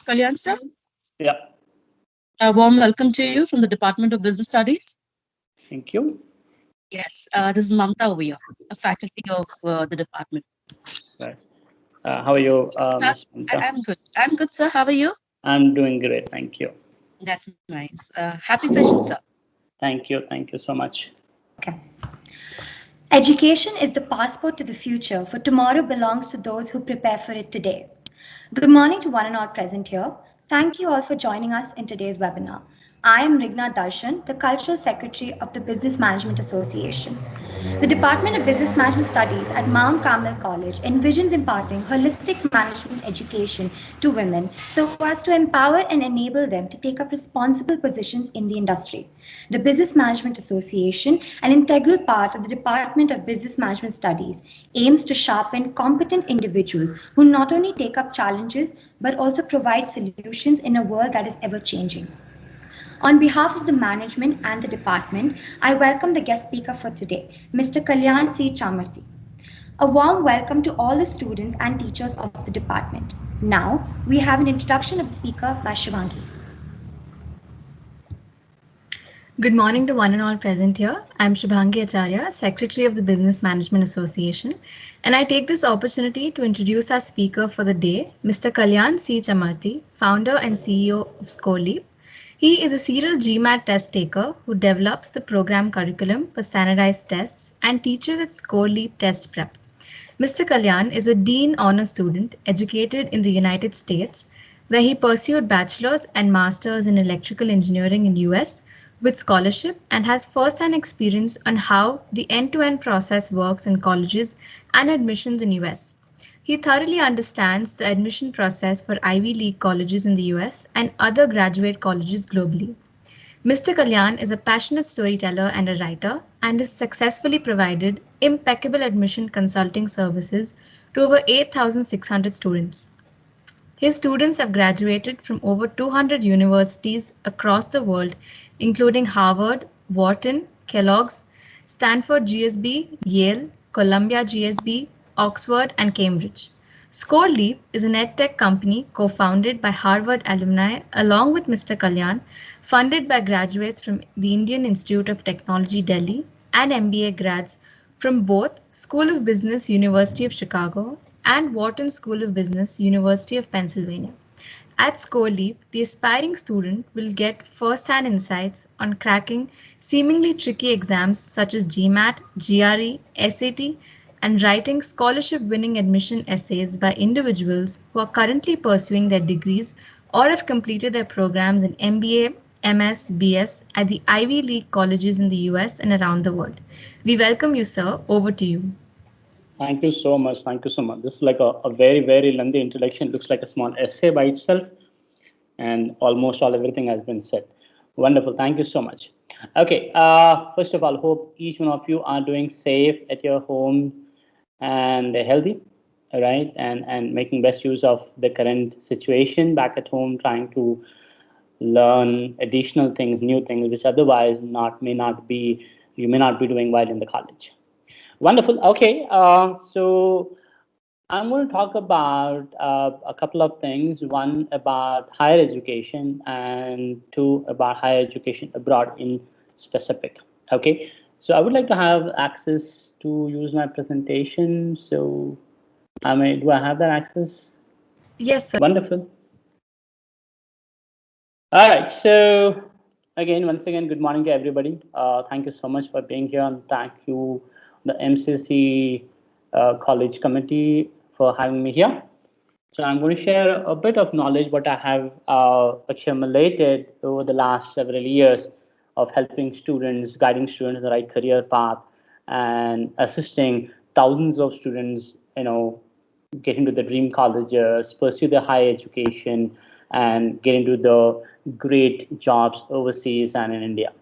Kalyan sir, Yeah, a warm welcome to you from the Department of Business Studies. thank you. Yes, this is Mamta over here, a faculty of the department. Right. How are Yes, you, we'll start. Ms. Mamta? I'm good. I'm good, sir. How are you? I'm doing great, thank you. That's nice. Happy session, sir. Thank you so much. Okay. Education is the passport to the future, for tomorrow belongs to those who prepare for it today. Good morning to one and all present here. Thank you all for joining us in today's webinar. I am Rigna Darshan, the Cultural Secretary of the Business Management Association. The Department of Business Management Studies at Mount Carmel College envisions imparting holistic management education to women so as to empower and enable them to take up responsible positions in the industry. The Business Management Association, an integral part of the Department of Business Management Studies, aims to sharpen competent individuals who not only take up challenges but also provide solutions in a world that is ever changing. On behalf of the management and the department, I welcome the guest speaker for today, Mr. Kalyan C. Chamarthi. A warm welcome to all the students and teachers of the department. Now, we have an introduction of the speaker by Shivangi. Good morning to one and all present here. I'm Shubhangi Acharya, Secretary of the Business Management Association, and I take this opportunity to introduce our speaker for the day, Mr. Kalyan C. Chamarthi, founder and CEO of ScoreLeap. He is a serial GMAT test taker who develops the program curriculum for standardized tests and teaches at ScoreLeap Test Prep. Mr. Kalyan is a Dean Honor student educated in the United States, where he pursued bachelor's and master's in electrical engineering in US with scholarship and has first-hand experience on how the end-to-end process works in colleges and admissions in US. He thoroughly understands the admission process for Ivy League colleges in the US and other graduate colleges globally. Mr. Kalyan is a passionate storyteller and a writer and has successfully provided impeccable admission consulting services to over 8,600 students. His students have graduated from over 200 universities across the world, including Harvard, Wharton, Kellogg's, Stanford GSB, Yale, Columbia GSB, Oxford, and Cambridge. ScoreLeap is an edtech company co-founded by Harvard alumni along with Mr. Kalyan, funded by graduates from the Indian Institute of Technology, Delhi, and MBA grads from both School of Business, University of Chicago, and Wharton School of Business, University of Pennsylvania. At ScoreLeap, the aspiring student will get first-hand insights on cracking seemingly tricky exams such as GMAT, GRE, SAT, and writing scholarship-winning admission essays by individuals who are currently pursuing their degrees or have completed their programs in MBA, MS, BS at the Ivy League colleges in the US and around the world. We welcome you, sir. Over to you. Thank you so much. Thank you so much. This is like a very lengthy introduction. Looks like a small essay by itself, and almost all everything has been said. Wonderful. Thank you so much. Okay. First of all, hope each one of you are doing safe at your home and healthy, right? And making best use of the current situation back at home, trying to learn additional things, new things, which otherwise not may not be you may not be doing while in the college. Wonderful. Okay. So I'm going to talk about a couple of things. One about higher education, and two about higher education abroad in specific. Okay. So I would like to have access to use my presentation. So do I have that access? Yes, sir. Wonderful. All right. So once again, good morning to everybody. Thank you so much for being here, and thank you, the MCC College Committee, for having me here. So I'm going to share a bit of knowledge what I have accumulated over the last several years of helping students, guiding students in the right career path, and assisting thousands of students, get into the dream colleges, pursue their higher education, and get into the great jobs overseas and in India.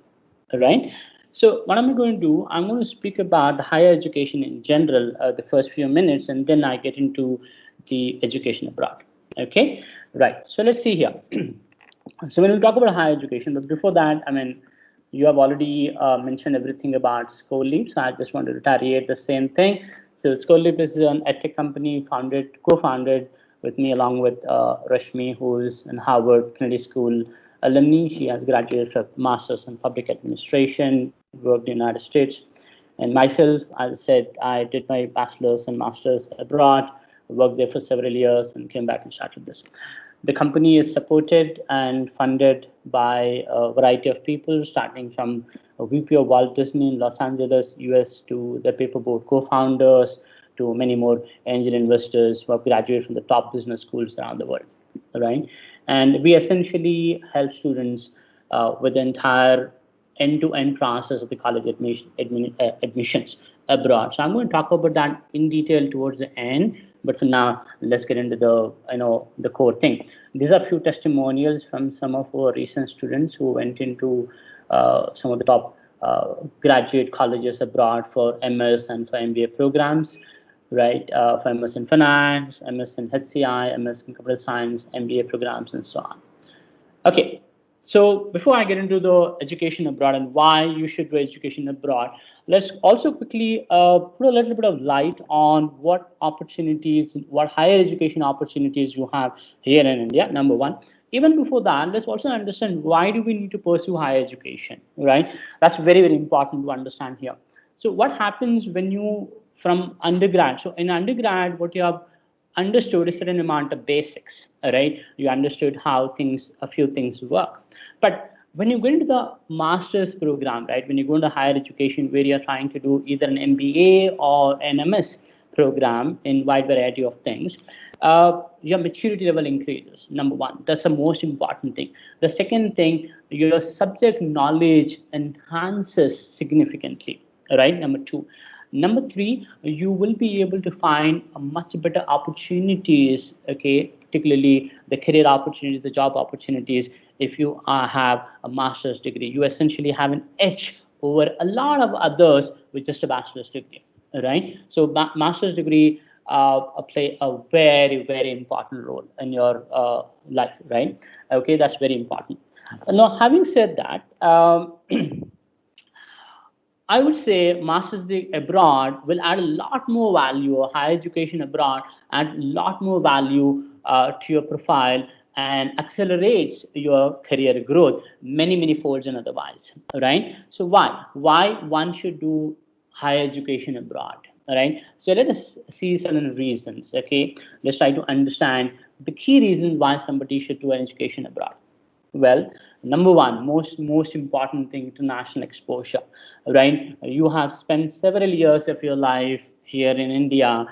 All right. So what am I going to do? I'm going to speak about the higher education in general, the first few minutes, and then I get into the education abroad. Okay. Right. So let's see here. So when we talk about higher education, but before that, you have already mentioned everything about ScoreLeap, so I just wanted to reiterate the same thing. So ScoreLeap is an edtech company co-founded with me, along with Rashmi, who is in Harvard Kennedy School alumni. She has graduated with Masters in Public Administration, worked in the United States. And myself, as I said, I did my bachelor's and master's abroad, worked there for several years, and came back and started this. The company is supported and funded by a variety of people, starting from a VP of Walt Disney in Los Angeles, US, to the Paperboard co-founders, to many more angel investors who have graduated from the top business schools around the world, right? And we essentially help students with the entire end-to-end process of the college admissions abroad. So I'm going to talk about that in detail towards the end. But for now, let's get into the core thing. These are a few testimonials from some of our recent students who went into some of the top graduate colleges abroad for MS and for MBA programs, right? For MS in Finance, MS in HCI, MS in Computer Science, MBA programs, and so on. Okay, so before I get into the education abroad and why you should do education abroad, let's also quickly put a little bit of light on what opportunities, what higher education opportunities you have here in India, number one. Even before that, let's also understand why do we need to pursue higher education, right? That's very, very important to understand here. So what happens when you, from undergrad, so in undergrad, what you have understood a certain amount of basics, right? You understood how things, a few things work. But when you go into the master's program, right, when you go into higher education where you're trying to do either an MBA or an MS program in wide variety of things, your maturity level increases, number one. That's the most important thing. The second thing, your subject knowledge enhances significantly, right? Number two. Number three, you will be able to find a much better opportunities, okay, particularly the career opportunities, the job opportunities, if you have a master's degree. You essentially have an edge over a lot of others with just a bachelor's degree, right? So master's degree play a very, very important role in your life, right? Okay, that's very important. Now, having said that, I would say master's degree abroad will add a lot more value, or higher education abroad add a lot more value to your profile and accelerates your career growth many, many folds and otherwise, right? So why one should do higher education abroad, right? So let us see certain reasons, okay? Let's try to understand the key reasons why somebody should do an education abroad. Well, number one, most important thing, international exposure, right? You have spent several years of your life here in India,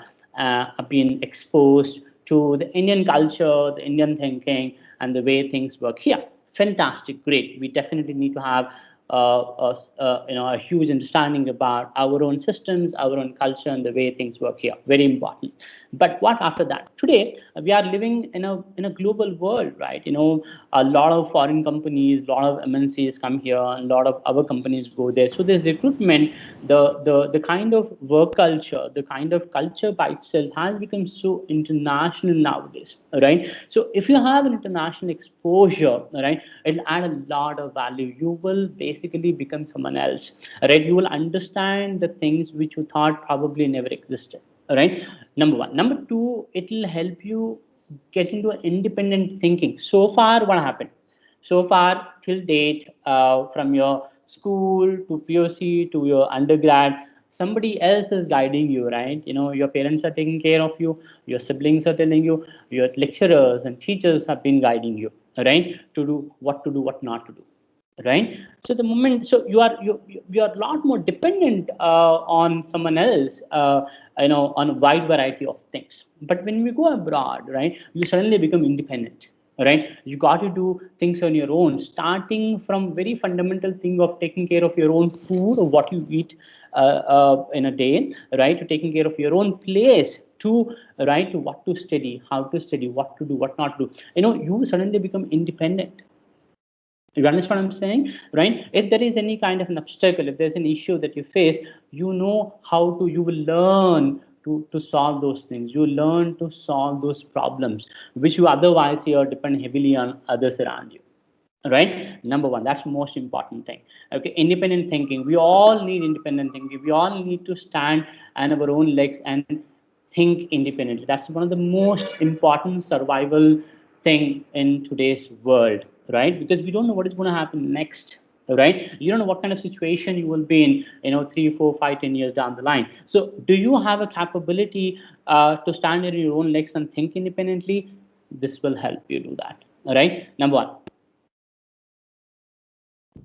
been exposed to the Indian culture, the Indian thinking, and the way things work here. Fantastic, great. We definitely need to have a huge understanding about our own systems, our own culture, and the way things work here. Very important. But what after that? Today we are living in a global world, right? A lot of foreign companies, a lot of MNCs come here, and a lot of our companies go there. So there's recruitment. The kind of work culture, the kind of culture by itself has become so international nowadays, right? So if you have an international exposure, right, it'll add a lot of value. You will basically become someone else, right? You will understand the things which you thought probably never existed, right? Number one. Number two, it will help you get into independent thinking. So far, what happened? So far, till date, from your school to POC to your undergrad, somebody else is guiding you, right? Your parents are taking care of you, your siblings are telling you, your lecturers and teachers have been guiding you, right? To do, what not to do, right? So the moment, so you are a lot more dependent on someone else, on a wide variety of things. But when we go abroad, right, you suddenly become independent, right? You got to do things on your own, starting from very fundamental thing of taking care of your own food or what you eat in a day, right, to taking care of your own place, to right, to what to study, how to study, what to do, what not to do. You suddenly become independent. You understand what I'm saying, right? If there is any kind of an obstacle, if there's an issue that you face, you know how to, you will learn to solve those things. You learn to solve those problems, which you otherwise here depend heavily on others around you, right? Number one, that's the most important thing. Okay, independent thinking. We all need independent thinking. We all need to stand on our own legs and think independently. That's one of the most important survival thing in today's world, right? Because we don't know what is going to happen next, right? You don't know what kind of situation you will be in, 3, 4, 5, 10 years down the line. So do you have a capability to stand on your own legs and think independently? This will help you do that, all right? Number one.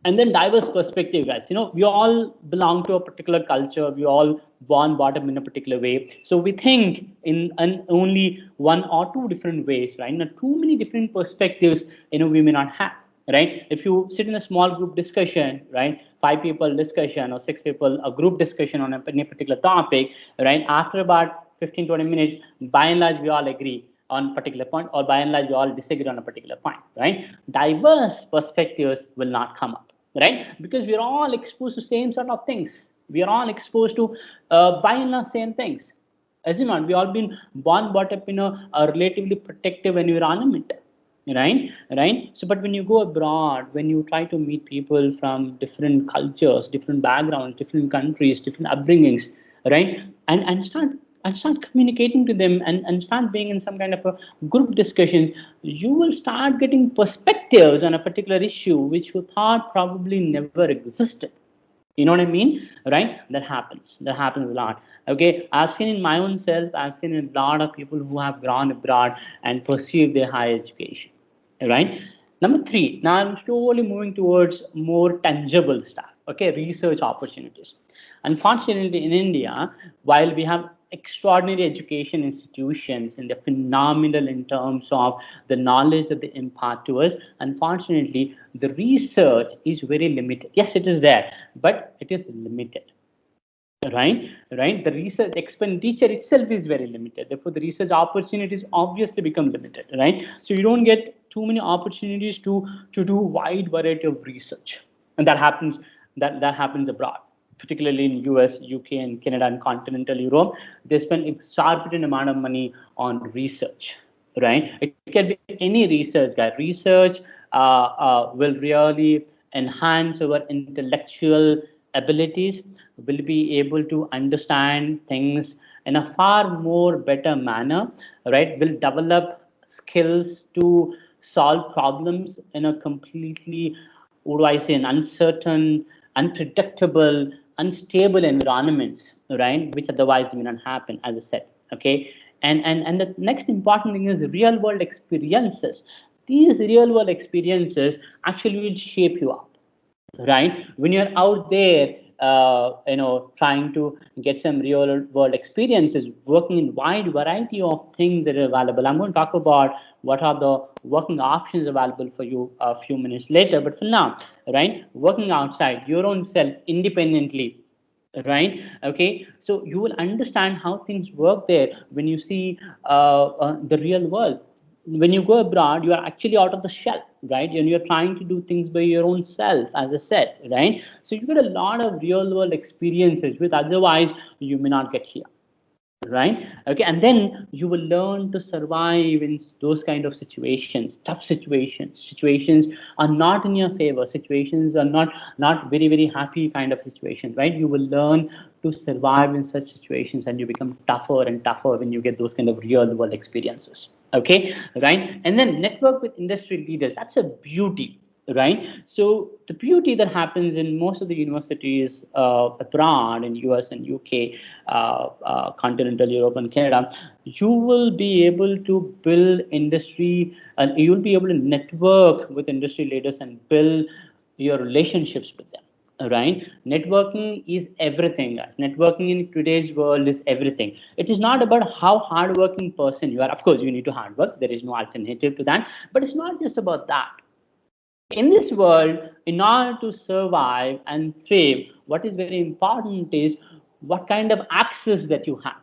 And then diverse perspective, guys. We all belong to a particular culture. We all born brought up in a particular way, so we think in only one or two different ways, right? Now, too many different perspectives, we may not have, right? If you sit in a small group discussion, right, 5 people discussion or 6 people, a group discussion on a particular topic, right, after about 15-20 minutes, by and large we all agree on a particular point, or by and large we all disagree on a particular point, right? Diverse perspectives will not come up, right? Because we're all exposed to same sort of things. We are all exposed to by and large same things. As you know, we all been born brought up in a relatively protective environment, right? So but when you go abroad, when you try to meet people from different cultures, different backgrounds, different countries, different upbringings, right, and start communicating to them, and start being in some kind of a group discussions, you will start getting perspectives on a particular issue which you thought probably never existed. You know what I mean, right? That happens a lot. Okay, I've seen in my own self, I've seen a lot of people who have gone abroad and pursued their higher education, right? Number three, now I'm slowly moving towards more tangible stuff. Okay, research opportunities. Unfortunately, in India, while we have extraordinary education institutions and they're phenomenal in terms of the knowledge that they impart to us, unfortunately, the research is very limited. Yes, it is there, but it is limited. Right, the research expenditure itself is very limited, therefore the research opportunities obviously become limited, right? So you don't get too many opportunities to do wide variety of research, and that happens abroad, particularly in US, UK, and Canada, and continental Europe. They spend exorbitant amount of money on research, right? It can be any research, guy. Research will really enhance our intellectual abilities, will be able to understand things in a far more better manner, right? Will develop skills to solve problems in a completely, what do I say, an uncertain, unpredictable, unstable environments, right? Which otherwise may not happen, as I said. Okay. And the next important thing is real world experiences. These real world experiences actually will shape you up, right? When you're out there, trying to get some real world experiences, working in wide variety of things that are available. I'm going to talk about what are the working options available for you a few minutes later. But for now, right, working outside your own self independently, right? Okay, so you will understand how things work there when you see the real world. When you go abroad, you are actually out of the shell, right? And you're trying to do things by your own self, as I said, right? So you get a lot of real world experiences which otherwise you may not get here, right? Okay, and then you will learn to survive in those kind of situations, tough situations are not in your favor, situations are not very very happy kind of situations, right? You will learn to survive in such situations, and you become tougher and tougher when you get those kind of real world experiences. Okay, right? And then network with industry leaders, that's a beauty, right? So the beauty that happens in most of the universities abroad in US and UK, continental Europe and Canada, you will be able to build industry, and you'll be able to network with industry leaders and build your relationships with them. Right? Networking is everything, guys. Networking in today's world is everything. It is not about how hardworking person you are. Of course, you need to hard work. There is no alternative to that. But it's not just about that. In this world, in order to survive and thrive, what is very important is what kind of access that you have,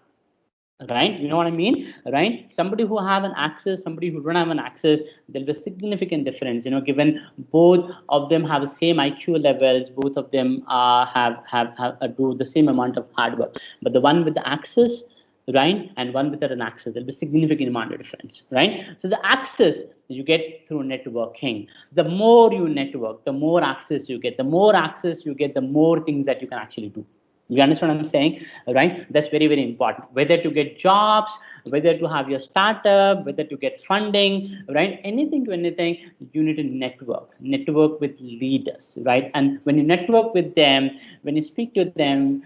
right? You know what I mean, right? Somebody who have an access, somebody who don't have an access, there'll be a significant difference, given both of them have the same IQ levels, both of them do the same amount of hard work, but the one with the access, right, and one without an access, there'll be significant amount of difference, right? So the access you get through networking. The more you network, the more access you get. The more access you get, the more things that you can actually do, You understand what I'm saying, right? That's very, very important. Whether to get jobs, whether to have your startup, whether to get funding, right? Anything to anything, you need to network with leaders, right? And when you network with them, when you speak to them,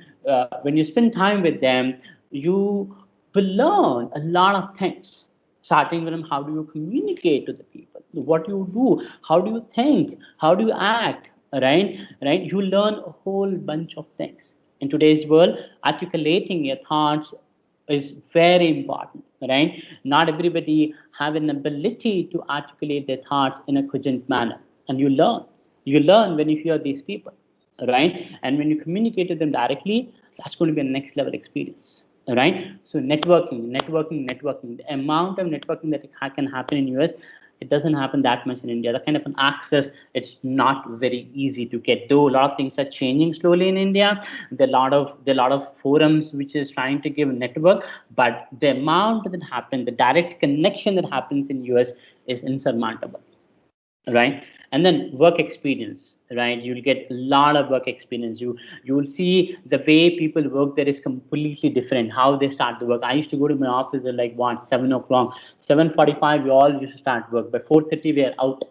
when you spend time with them, you will learn a lot of things. Starting from how do you communicate to the people, what you do, how do you think, how do you act, right? You learn a whole bunch of things. In today's world, articulating your thoughts is very important, right? Not everybody have an ability to articulate their thoughts in a cogent manner, and you learn when you hear these people, right? And when you communicate to them directly, that's going to be a next level experience, right? So networking. The amount of networking that can happen in US, it doesn't happen that much in India. The kind of an access, it's not very easy to get. Though a lot of things are changing slowly in India, there are a lot of forums which is trying to give network, but the amount that happens, the direct connection that happens in US is insurmountable, right? And then work experience, right? You'll get a lot of work experience. You will see the way people work there is completely different. How they start the work. I used to go to my office at like what 7 o'clock, 7:45. We all used to start work. By 4:30 we are out,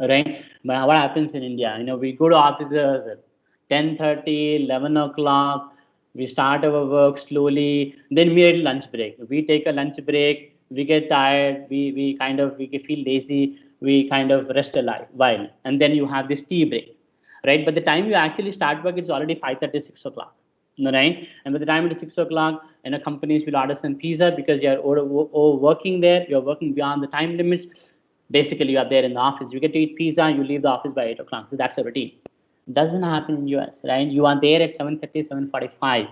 right? But what happens in India? We go to offices at 10:30, 11 o'clock. We start our work slowly. Then we have lunch break. We take a lunch break. We get tired. We feel lazy. We kind of rest a while, and then you have this tea break, right? By the time you actually start work, it's already 5:30, 6 o'clock, right? And by the time it is 6 o'clock, companies will order some pizza because you're working there. You're working beyond the time limits. Basically, you are there in the office. You get to eat pizza. You leave the office by 8 o'clock. So that's a routine. Doesn't happen in US, right? You are there at 7:30, 7:45,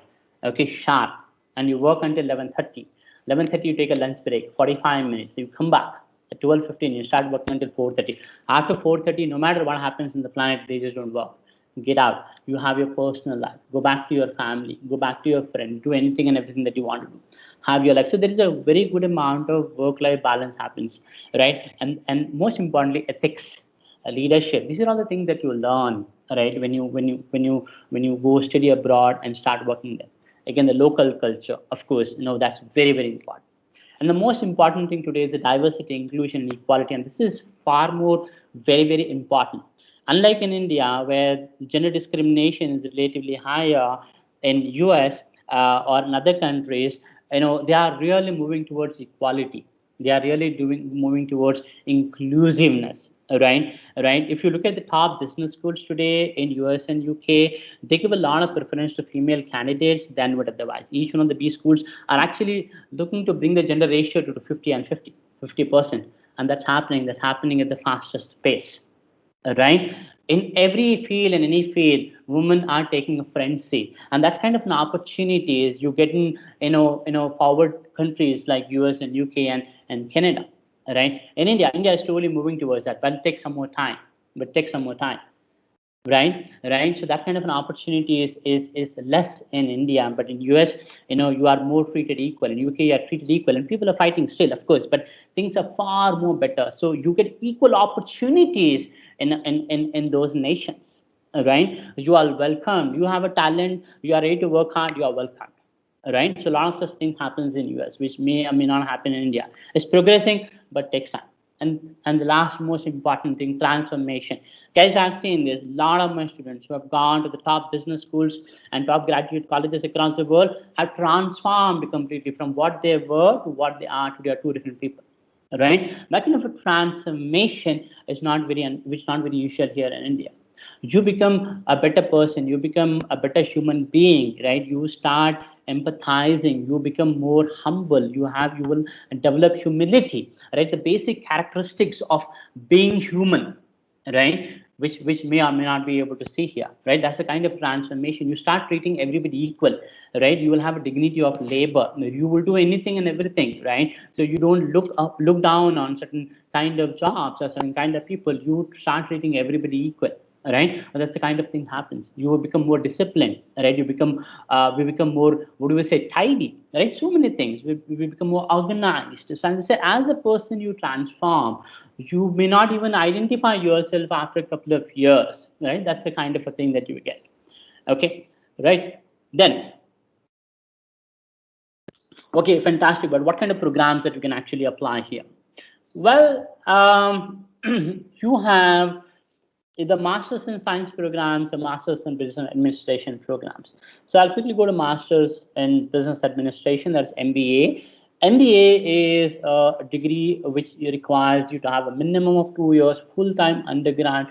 okay, sharp, and you work until 11:30. 11:30, you take a lunch break, 45 minutes. You come back at 12:15. You start working until 4:30. After 4:30, no matter what happens in the planet, they just don't work. Get out. You have your personal life. Go back to your family. Go back to your friend. Do anything and everything that you want to do. Have your life. So there is a very good amount of work-life balance happens, right? And most importantly, ethics, leadership. These are all the things that you learn, right? When you go study abroad and start working there. Again, the local culture, of course, that's very, very important. And the most important thing today is the diversity, inclusion, and equality. And this is far more very, very important. Unlike in India, where gender discrimination is relatively higher, in US or in other countries, they are really moving towards equality. They are really moving towards inclusiveness, right? Right. If you look at the top business schools today in US and UK, they give a lot of preference to female candidates than would otherwise. Each one of the B schools are actually looking to bring the gender ratio to 50 and 50%. And that's happening at the fastest pace, right? In every field, in any field, women are taking a front seat, and that's kind of an opportunity is you get in forward countries like US and UK and Canada, right? In India is slowly moving towards that, but it takes some more time. Right? So that kind of an opportunity is less in India, but in US, you are more treated equal. In UK, you are treated equal, and people are fighting still, of course, but things are far more better. So you get equal opportunities in those nations, right? You are welcome. You have a talent. You are ready to work hard. You are welcome, right? So a lot of such things happens in US, which may or may not happen in India. It's progressing, but takes time. And the last most important thing, transformation. Guys, I've seen this. A lot of my students who have gone to the top business schools and top graduate colleges across the world have transformed completely from what they were to what they are today. Are two different people, right? That kind of a transformation is not very usual here in India. You become a better person, you become a better human being, right? You start empathizing, you become more humble, you will develop humility, right? The basic characteristics of being human, right? Which may or may not be able to see here, right? That's the kind of transformation. You start treating everybody equal, right? You will have a dignity of labor. You will do anything and everything, right? So you don't look down on certain kind of jobs or certain kind of people. You start treating everybody equal, right? That's the kind of thing happens. You will become more disciplined, right? We become more, what do we say, tidy, right? So many things. We become more organized. So as a person, you transform. You may not even identify yourself after a couple of years, right? That's the kind of a thing that you get. Okay, right? Then, okay, fantastic. But what kind of programs that you can actually apply here? Well, you have the Masters in Science programs, the Masters in Business Administration programs. So I'll quickly go to Masters in Business Administration, that's MBA. MBA is a degree which requires you to have a minimum of 2 years full-time undergrad,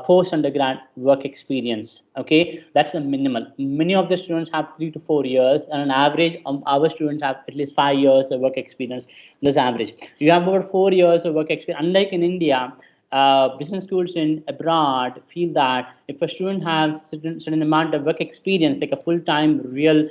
post-undergrad work experience. Okay, that's a minimal. Many of the students have 3 to 4 years, and on average, our students have at least 5 years of work experience. That's average. You have about 4 years of work experience. Unlike in India, business schools in abroad feel that if a student has certain amount of work experience, like a full-time real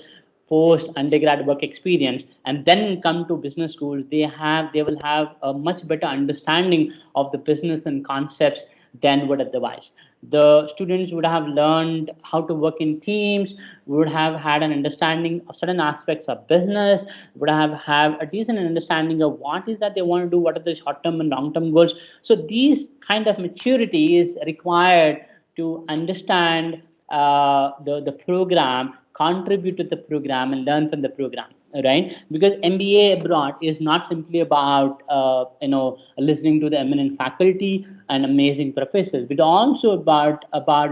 post undergrad work experience, and then come to business schools, they will have a much better understanding of the business and concepts than would otherwise. The students would have learned how to work in teams, would have had an understanding of certain aspects of business, would have a decent understanding of what is that they want to do, what are the short-term and long-term goals. So these kind of maturity is required to understand the program, contribute to the program, and learn from the program, right? Because MBA abroad is not simply about listening to the eminent faculty and amazing professors, but also about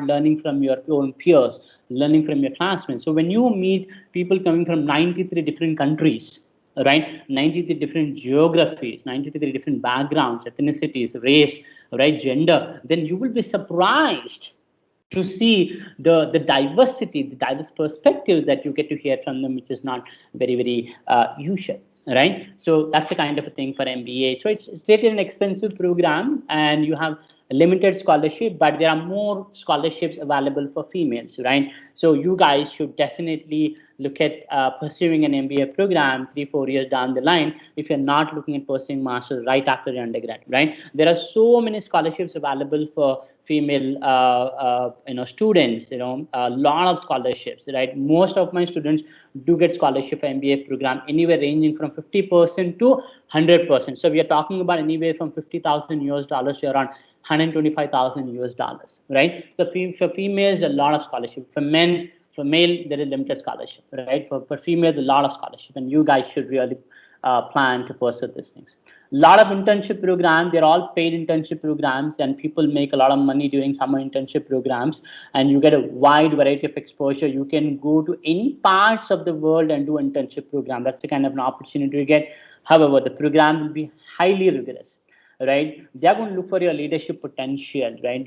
learning from your own peers, learning from your classmates. So when you meet people coming from 93 different countries, right, 93 different geographies, 93 different backgrounds, ethnicities, race, right, gender, then you will be surprised to see the diversity, the diverse perspectives that you get to hear from them, which is not very usual, right? So that's the kind of a thing for MBA. So it's stated an expensive program, and you have a limited scholarship, but there are more scholarships available for females, right? So you guys should definitely look at pursuing an MBA program 3-4 years down the line if you're not looking at pursuing masters right after your undergrad, right? There are so many scholarships available for female students, a lot of scholarships, right? Most of my students do get scholarship for MBA program, anywhere ranging from 50% to 100%. So we are talking about anywhere from $50,000 to around $125,000, right? So for females, a lot of scholarship. For men, for male, there is limited scholarship, right? For females, a lot of scholarship, and you guys should really plan to pursue these things. A lot of internship programs, they're all paid internship programs, and people make a lot of money doing summer internship programs, and you get a wide variety of exposure. You can go to any parts of the world and do internship program. That's the kind of an opportunity you get. However, the program will be highly rigorous, right? They're going to look for your leadership potential, right?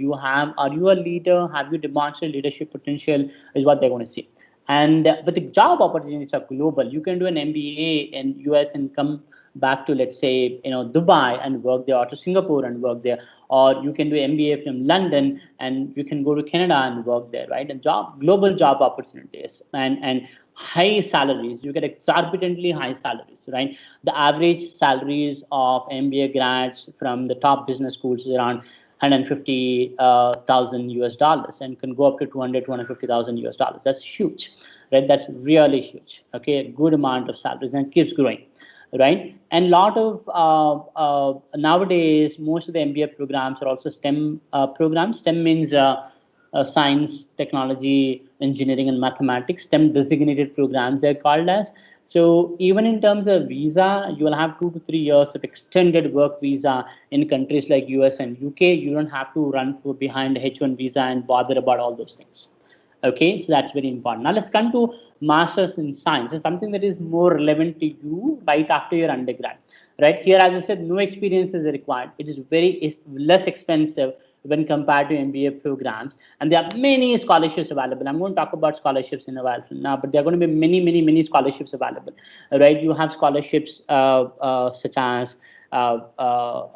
Are you a leader? Have you demonstrated leadership potential? Is what they're going to see. And but the job opportunities are global. You can do an MBA in US and come back to, let's say, Dubai and work there, or to Singapore and work there, or you can do MBA from London and you can go to Canada and work there, right? And global job opportunities and high salaries. You get exorbitantly high salaries, right? The average salaries of MBA grads from the top business schools is around $150,000 and can go up to 250,000 US dollars. That's huge, right? That's really huge. Okay, a good amount of salaries, and it keeps growing, right? And a lot of nowadays, most of the MBA programs are also STEM programs. STEM means science, technology, engineering, and mathematics. STEM designated programs they're called as. So even in terms of visa, you will have 2 to 3 years of extended work visa in countries like US and UK. You don't have to run behind H1 visa and bother about all those things. Okay, so that's very important. Now let's come to masters in science. It's something that is more relevant to you right after your undergrad. Right here, as I said, no experience is required. It's less expensive when compared to MBA programs, and there are many scholarships available. I'm going to talk about scholarships in a while from now, but there are going to be many scholarships available. Right, you have scholarships such as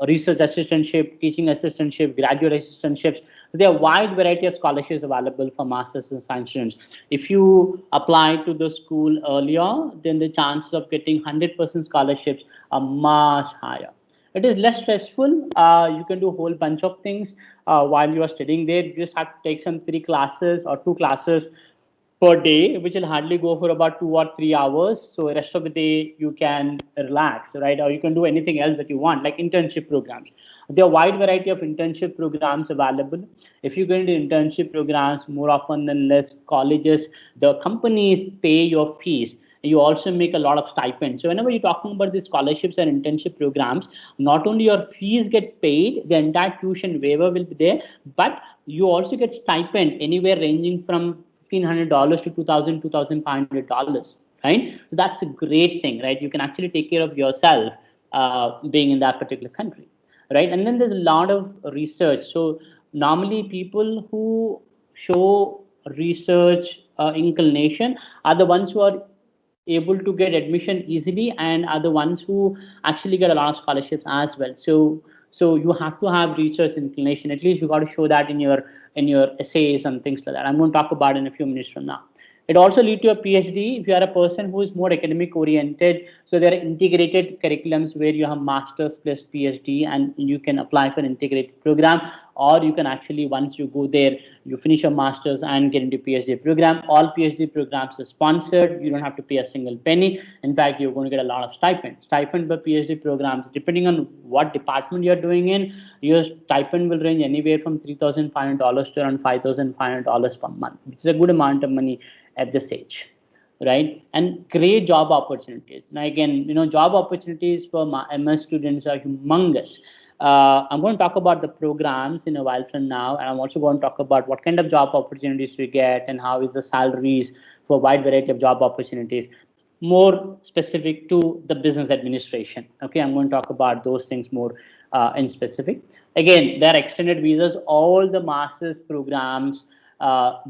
research assistantship, teaching assistantship, graduate assistantships. There are a wide variety of scholarships available for masters in science students. If you apply to the school earlier, then the chances of getting 100% scholarships are much higher. It is less stressful. You can do a whole bunch of things while you are studying there. You just have to take some 3 classes or 2 classes per day, which will hardly go for about 2 or 3 hours. So the rest of the day you can relax, right? Or you can do anything else that you want, like internship programs. There are a wide variety of internship programs available. If you go into internship programs, more often than less, colleges, the companies pay your fees. You also make a lot of stipends. So whenever you're talking about these scholarships and internship programs, not only your fees get paid, the entire tuition waiver will be there, but you also get stipend anywhere ranging from $1,500 to $2,000, $2,500, right? So that's a great thing, right? You can actually take care of yourself being in that particular country, right? And then there's a lot of research. So normally people who show research inclination are the ones who are able to get admission easily and are the ones who actually get a lot of scholarships as well. So you have to have research inclination. At least you got to show that in your essays and things like that. I'm going to talk about it in a few minutes from now. It also leads to a PhD if you are a person who is more academic oriented. So there are integrated curriculums where you have masters plus PhD, and you can apply for an integrated program, or you can actually, once you go there, you finish your masters and get into PhD program. All PhD programs are sponsored. You don't have to pay a single penny. In fact, you're going to get a lot of stipend. Stipend by PhD programs, depending on what department you're doing in, your stipend will range anywhere from $3,500 to around $5,500 per month, which is a good amount of money at this age, right? And great job opportunities. Now again, job opportunities for MS students are humongous. I'm going to talk about the programs in a while from now, and I'm also going to talk about what kind of job opportunities we get and how is the salaries for a wide variety of job opportunities, more specific to the business administration. Okay, I'm going to talk about those things more in specific. Again, there are extended visas. All the master's programs,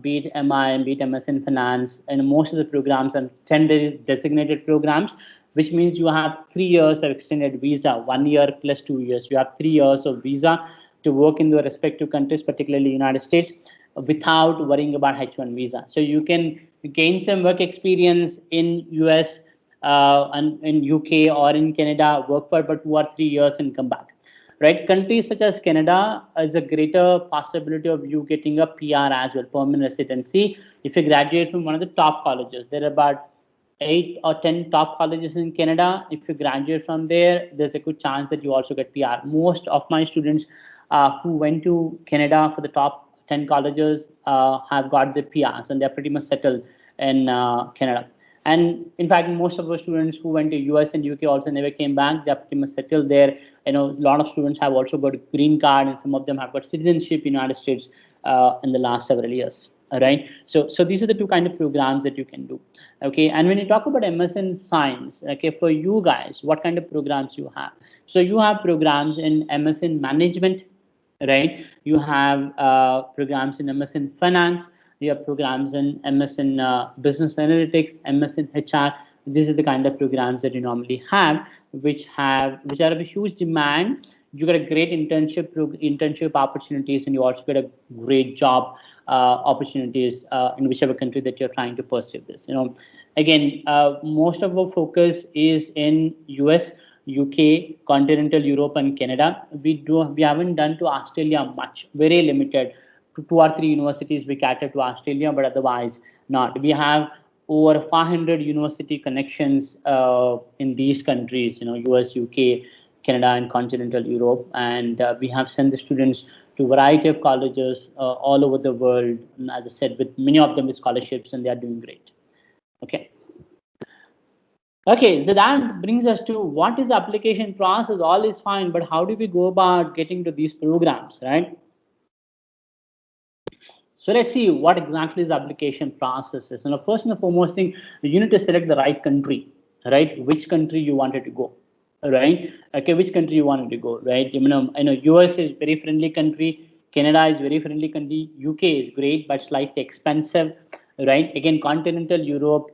be it MI, be it MS in finance, and most of the programs are 10 days designated programs, which means you have 3 years of extended visa, 1 year plus 2 years. You have 3 years of visa to work in the respective countries, particularly United States, without worrying about H1 visa. So you can gain some work experience in US and in UK or in Canada, work for about 2 or 3 years and come back. Right, countries such as Canada is a greater possibility of you getting a PR as well, permanent residency, if you graduate from one of the top colleges. There are about 8 or 10 top colleges in Canada. If you graduate from there, there's a good chance that you also get PR. Most of my students who went to Canada for the top 10 colleges have got the PRs, and they're pretty much settled in Canada. And in fact, most of our students who went to US and UK also never came back. They're pretty much settled there. A lot of students have also got a green card, and some of them have got citizenship in the United States in the last several years. All right. So these are the two kind of programs that you can do. Okay. And when you talk about MS in Science, okay, for you guys, what kind of programs you have? So you have programs in MS in Management, right? You have programs in MS in Finance. You have programs in MS in Business Analytics, MS in HR. These are the kind of programs that you normally have, which are of a huge demand. You get a great internship opportunities, and you also get a great job opportunities in whichever country that you're trying to pursue this. Again, most of our focus is in US, UK, continental Europe, and Canada. We haven't done to Australia much, very limited. 2 or 3 universities we cater to Australia, but otherwise not. We have over 500 university connections in these countries, US, UK, Canada, and continental Europe, and we have sent the students to a variety of colleges all over the world, as I said, with many of them with scholarships, and they are doing great. Okay. Okay, so that brings us to what is the application process. All is fine, but how do we go about getting to these programs, right? So let's see what exactly is application process is. And the first and foremost thing, you need to select the right country, right? Which country you wanted to go, right? Okay, which country you wanted to go, right? I know US is very friendly country, Canada is very friendly country, UK is great but slightly expensive, right? Again, continental Europe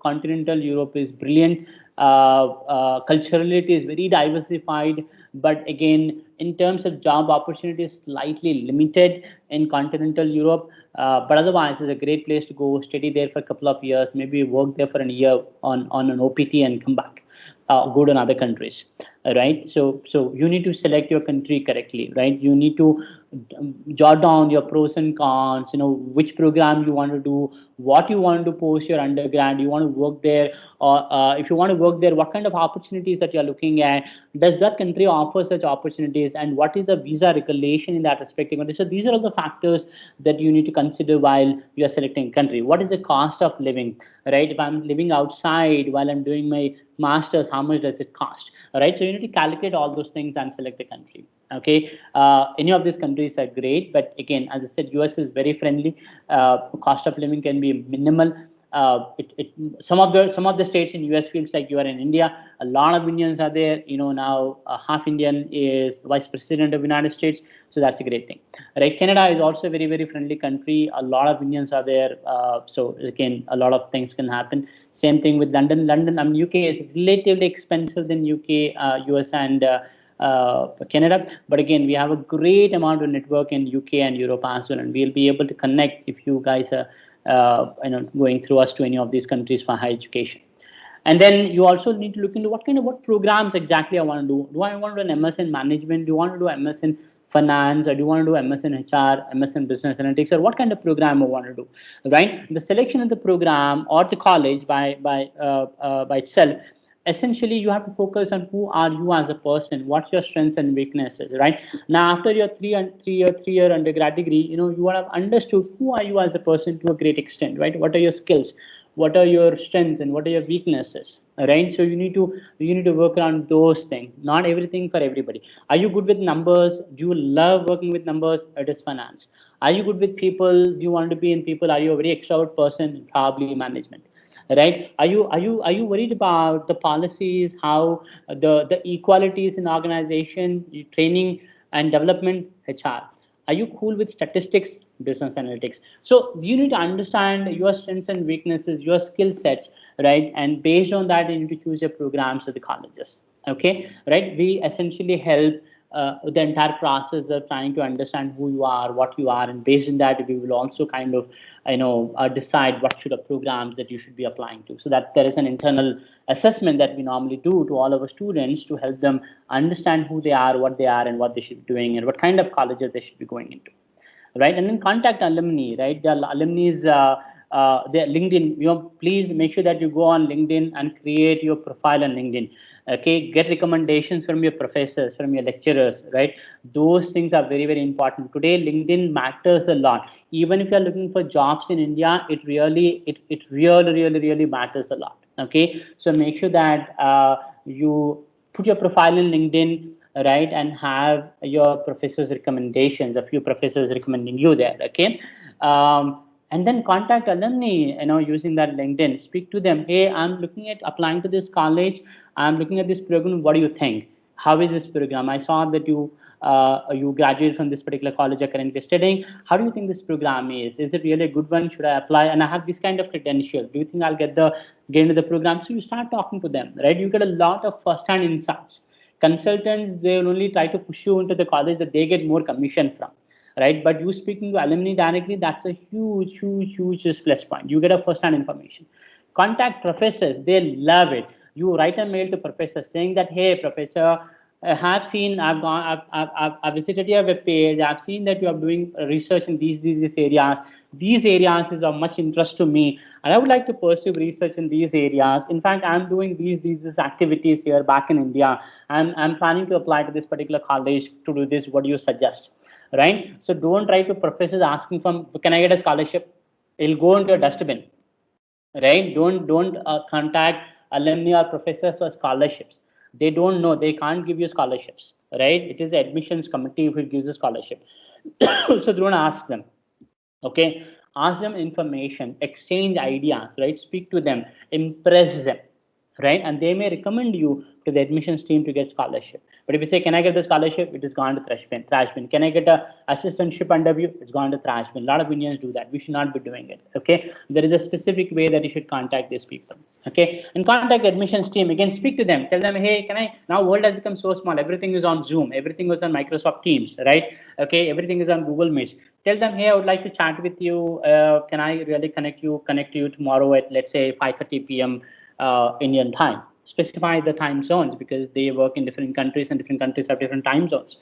is brilliant. Culturally, it is very diversified, but again, in terms of job opportunities, slightly limited in continental Europe. But otherwise, it's a great place to go, study there for a couple of years, maybe work there for a year on an OPT and come back, go to other countries, right? So you need to select your country correctly, right? You need to jot down your pros and cons, which program you want to do, what you want to post your undergrad, you want to work there, or if you want to work there, what kind of opportunities that you're looking at, does that country offer such opportunities, and what is the visa regulation in that respective country. So these are all the factors that you need to consider while you are selecting country. What is the cost of living, right? If I'm living outside while I'm doing my master's, how much does it cost, right? So you need to calculate all those things and select the country. Okay, any of these countries are great, but again, as I said, US is very friendly. Cost of living can be minimal. Some of the states in US feels like you are in India. A lot of Indians are there. Now half Indian is vice president of the United States, so that's a great thing, right? Canada is also a very, very friendly country. A lot of Indians are there, so again, a lot of things can happen. Same thing with London. UK is relatively expensive than UK, US, and Canada, but again, we have a great amount of network in UK and Europe as well, and we'll be able to connect if you guys are going through us to any of these countries for higher education. And then you also need to look into what programs exactly I want to do. Do I want to do an MS in management? Do you want to do MS in finance, or do you want to do MS in HR, MS in business analytics, or what kind of program I want to do, right? The selection of the program or the college by itself, essentially you have to focus on who are you as a person, what's your strengths and weaknesses, right? Now after your three-year undergrad degree, you would have understood who are you as a person to a great extent, right? What are your skills, what are your strengths, and what are your weaknesses, right? So you need to work around those things. Not everything for everybody. Are you good with numbers? Do you love working with numbers? It is finance. Are you good with people? Do you want to be in people? Are you a very extrovert person? Probably management, right? Are you worried about the policies, how the equalities in organization, training and development? HR. Are you cool with statistics? Business analytics. So you need to understand your strengths and weaknesses, your skill sets, right? And based on that, you need to choose your programs at the colleges. Okay, right? We essentially help the entire process of trying to understand who you are, what you are, and based on that, we will also kind of decide what should the programs that you should be applying to. So that there is an internal assessment that we normally do to all of our students to help them understand who they are, what they are, and what they should be doing, and what kind of colleges they should be going into, right? And then contact alumni, right? The alumni is their LinkedIn. Please make sure that you go on LinkedIn and create your profile on LinkedIn. Okay, get recommendations from your professors, from your lecturers, right? Those things are very, very important. Today, LinkedIn matters a lot. Even if you're looking for jobs in India, it really matters a lot. Okay, so make sure that you put your profile in LinkedIn, right, and have your professors' recommendations, a few professors recommending you there. Okay, and then contact alumni, using that LinkedIn. Speak to them. Hey, I'm looking at applying to this college. I'm looking at this program. What do you think? How is this program? I saw that you graduated from this particular college you're currently studying. How do you think this program is? Is it really a good one? Should I apply? And I have this kind of credential. Do you think I'll get into the program? So you start talking to them, right? You get a lot of first-hand insights. Consultants, they will only try to push you into the college that they get more commission from, right? But you speaking to alumni directly, that's a huge plus point. You get a first-hand information. Contact professors, they love it. You write a mail to professor saying that, hey, professor, I have seen, I've visited your web page. I've seen that you are doing research in these areas. These areas is of much interest to me, and I would like to pursue research in these areas. In fact, I'm doing these activities here back in India. I'm planning to apply to this particular college to do this. What do you suggest? Right? So don't try to professors asking from, can I get a scholarship? It'll go into a dustbin, right? Don't contact alumni or professors for scholarships. They don't know. They can't give you scholarships, right? It is the admissions committee who gives a scholarship. So don't ask them. Okay, ask them information, exchange ideas, right? Speak to them, impress them, right? And they may recommend you to the admissions team to get scholarship. But if you say, can I get the scholarship? It is gone to trash bin. Can I get a assistantship under you? It's gone to trash bin. A lot of Indians do that. We should not be doing it. Okay, there is a specific way that you should contact these people. Okay, and contact admissions team. Again, speak to them. Tell them, hey, can I? Now world has become so small. Everything is on Zoom. Everything is on Microsoft Teams, right? Okay, everything is on Google Meet. Tell them, hey, I would like to chat with you. Can I really connect to you tomorrow at, let's say, 5:30 p.m. Indian time? Specify the time zones, because they work in different countries and different countries have different time zones,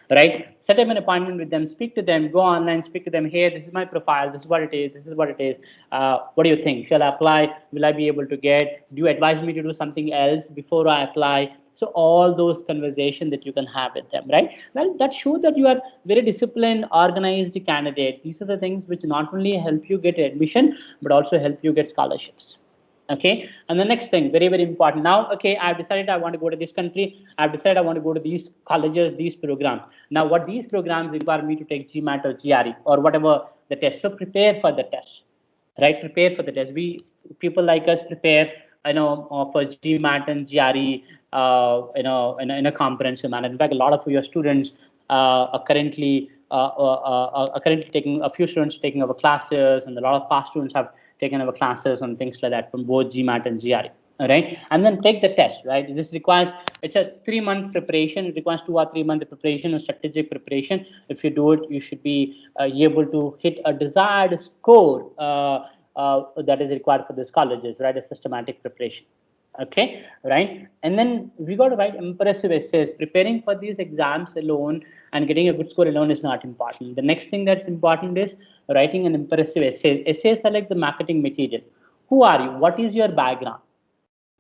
right? Set up an appointment with them, speak to them, go online, speak to them. Hey, this is my profile. This is what it is. This is what it is. What do you think? Shall I apply? Will I be able to get? Do you advise me to do something else before I apply? So all those conversations that you can have with them, right? Well, that shows that you are very disciplined, organized candidate. These are the things which not only help you get admission, but also help you get scholarships. Okay, and the next thing, very, very important. Now, okay, I've decided I want to go to this country. I've decided I want to go to these colleges, these programs. Now, what these programs require me to take GMAT or GRE or whatever the test. So prepare for the test, right? Prepare for the test. We people like us prepare, for GMAT and GRE, in a comprehensive manner. In fact, a lot of your students are currently taking, a few students taking our classes, and a lot of past students have taken our classes and things like that from both GMAT and GRE. All right, and then take the test, right? This requires, it's a 3-month preparation. It requires 2 or 3 month preparation or strategic preparation. If you do it, you should be able to hit a desired score that is required for these colleges, right? A systematic preparation. Okay, right? And then we got to write impressive essays. Preparing for these exams alone and getting a good score alone is not important. The next thing that's important is writing an impressive essay. Essays are like the marketing material. Who are you? What is your background?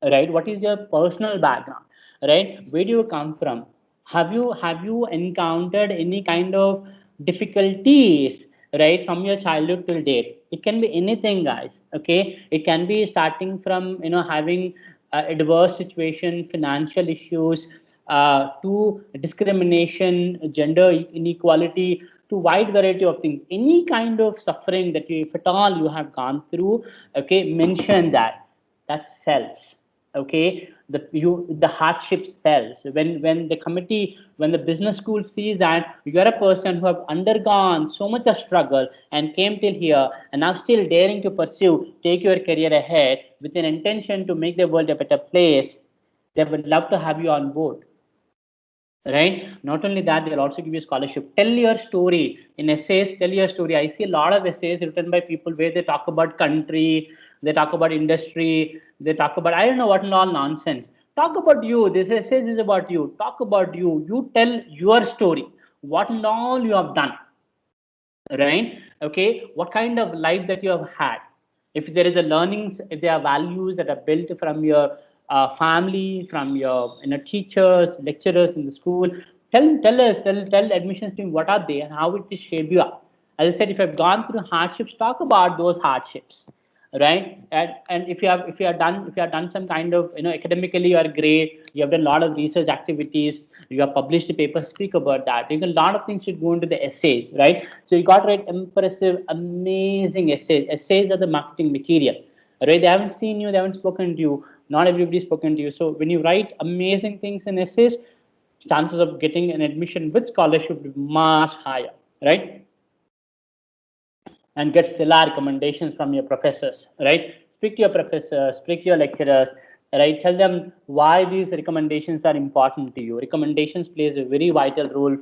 Right? What is your personal background? Right? Where do you come from? Have you encountered any kind of difficulties, right, from your childhood till date? It can be anything, guys. Okay, it can be starting from having adverse situation, financial issues, to discrimination, gender inequality, to wide variety of things. Any kind of suffering that you, if at all you have gone through, okay, mention that. That sells. Okay, the hardship sells. When the committee, when the business school sees that you are a person who have undergone so much of struggle and came till here and now still daring to pursue, take your career ahead with an intention to make the world a better place, they would love to have you on board, right? Not only that, they'll also give you scholarship. Tell your story in essays. Tell your story. I see a lot of essays written by people where they talk about country, they talk about industry, they talk about I don't know what and all nonsense. Talk about you. This essay is about you. Talk about you. You tell your story. What and all you have done, right? Okay, what kind of life that you have had. If there is a learnings, if there are values that are built from your family, from your teachers, lecturers in the school, tell admissions team what are they and how it is shaped you up. As I said, if you've gone through hardships, talk about those hardships, right? And if you have done some kind of academically you are great, you have done a lot of research activities, you have published a paper, speak about that. A lot of things should go into the essays, right? So you got to write impressive, amazing essays. Essays are the marketing material, right? They haven't seen you, they haven't spoken to you, not everybody's spoken to you. So when you write amazing things in essays, chances of getting an admission with scholarship will be much higher, right? And get stellar recommendations from your professors, right? Speak to your professors, speak to your lecturers, right? Tell them why these recommendations are important to you. Recommendations plays a very vital role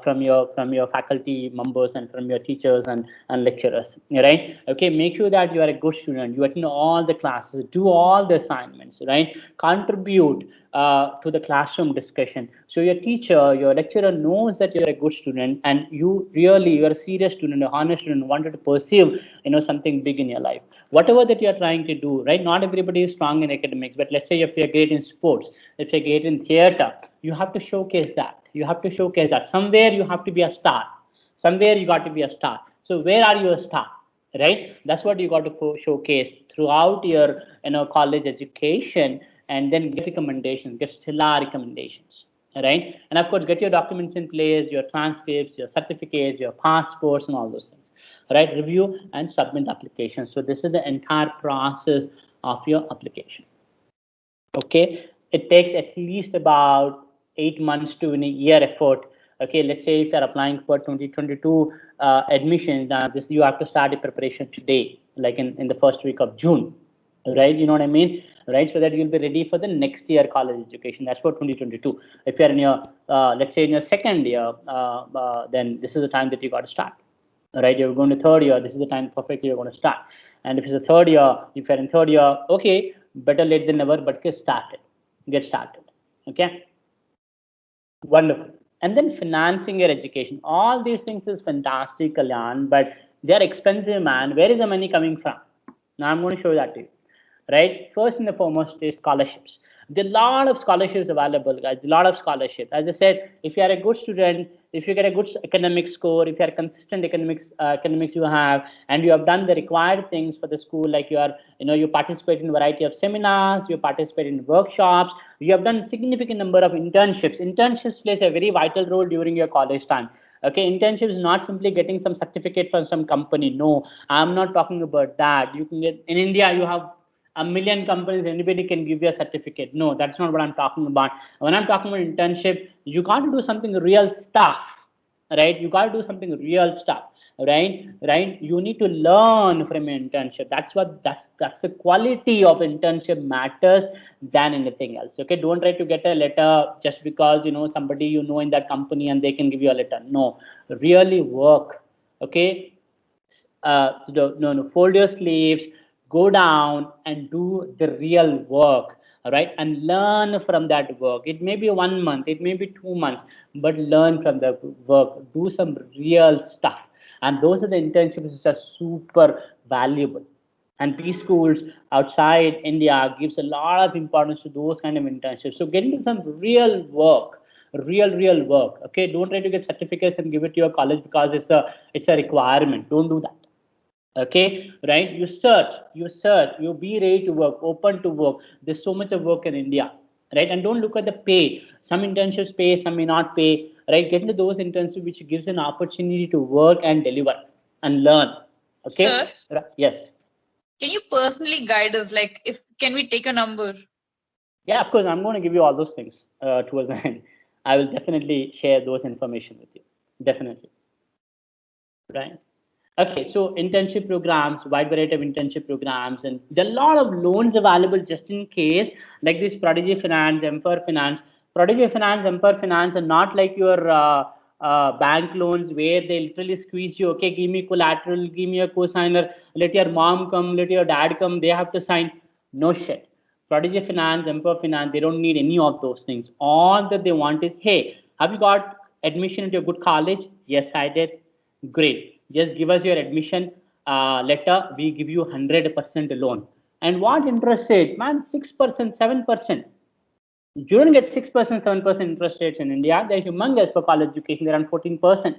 from your faculty members and from your teachers and lecturers, right? Okay, make sure that you are a good student, you attend all the classes, do all the assignments, right? Contribute to the classroom discussion. So your teacher, your lecturer knows that you're a good student and you're a serious student, a honest student, wanted to pursue something big in your life. Whatever that you're trying to do, right? Not everybody is strong in academics, but let's say if you're great in sports, if you're great in theater, you have to showcase that. You have to showcase that. Somewhere you have to be a star. Somewhere you got to be a star. So where are you a star? Right? That's what you got to showcase throughout your college education, and then get recommendations, get stellar recommendations, right? And of course, get your documents in place, your transcripts, your certificates, your passports, and all those things, right? Review and submit applications. So this is the entire process of your application. Okay, it takes at least about 8 months to a year effort. Okay, let's say if you're applying for 2022 admissions, this you have to start the preparation today, like in the first week of June, right? You know what I mean, right? So that you'll be ready for the next year college education. That's for 2022. If you're in your let's say in your second year, then this is the time that you got to start, right? You're going to third year, this is the time perfectly you're going to start. And if it's a third year, if you're in third year, okay, better late than never, but get started. Okay, wonderful. and then financing your education. All these things is fantastic, Kalyan, but they're expensive, man. Where is the money coming from? Now I'm going to show that to you. Right? First and the foremost is scholarships. There are a lot of scholarships available, guys. A lot of scholarships. As I said, if you are a good student, if you get a good academic score, if you are consistent academics you have, and you have done the required things for the school, like you participate in a variety of seminars, you participate in workshops, you have done significant number of internships. Internships plays a very vital role during your college time. Okay, internship is not simply getting some certificate from some company. No, I'm not talking about that. You can get in India, you have a million companies, anybody can give you a certificate. No, that's not what I'm talking about. When I'm talking about internship, you got to do something real stuff, right? You got to do something real stuff, right? You need to learn from your internship. That's the quality of internship matters than anything else. Okay, don't try to get a letter just because somebody in that company and they can give you a letter. No, really work. Okay, no, fold your sleeves, go down and do the real work, all right, and learn from that work. It may be 1 month, it may be 2 months, but learn from the work, do some real stuff. And those are the internships which are super valuable. And P schools outside India gives a lot of importance to those kind of internships. So get into some real work, real work. Okay, don't try to get certificates and give it to your college because it's a requirement. Don't do that. Okay, right? You search, you be ready to work, open to work. There's so much of work in India, right? And don't look at the pay. Some internships pay, some may not pay, right? Get into those internships which gives an opportunity to work and deliver and learn. Okay. Sir, yes, can you personally guide us? Like, can we take a number? yeah, of course, I'm going to give you all those things towards the end. I will definitely share those information with you, definitely, right? Okay, so internship programs, wide variety of internship programs, and there are a lot of loans available just in case, like this Prodigy Finance, Emperor Finance. Prodigy Finance, Emperor Finance are not like your bank loans where they literally squeeze you. Okay, give me collateral, give me a cosigner, let your mom come, let your dad come, they have to sign. No shit. Prodigy Finance, Emperor Finance, they don't need any of those things. All that they want is, hey, have you got admission into a good college? Yes, I did. Great. Just give us your admission letter. We give you 100% loan. And what interest rate? Man, 6%, 7%. You don't get 6%, 7% interest rates in India. They're humongous for college education. They're around 14%.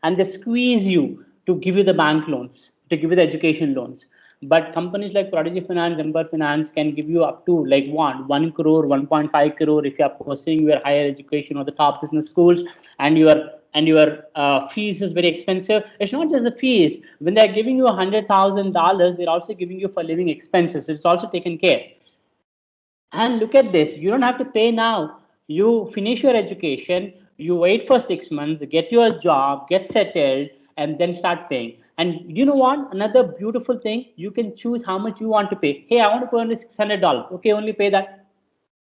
And they squeeze you to give you the bank loans, to give you the education loans. But companies like Prodigy Finance, Ember Finance can give you up to like 1 crore, 1.5 crore if you are pursuing your higher education or the top business schools, and your fees is very expensive. It's not just the fees. When they're giving you $100,000, they're also giving you for living expenses. It's also taken care. And look at this, you don't have to pay now. You finish your education, you wait for 6 months, get your job, get settled, and then start paying. And you know what? Another beautiful thing, you can choose how much you want to pay. Hey, I want to pay only $600. Okay, only pay that.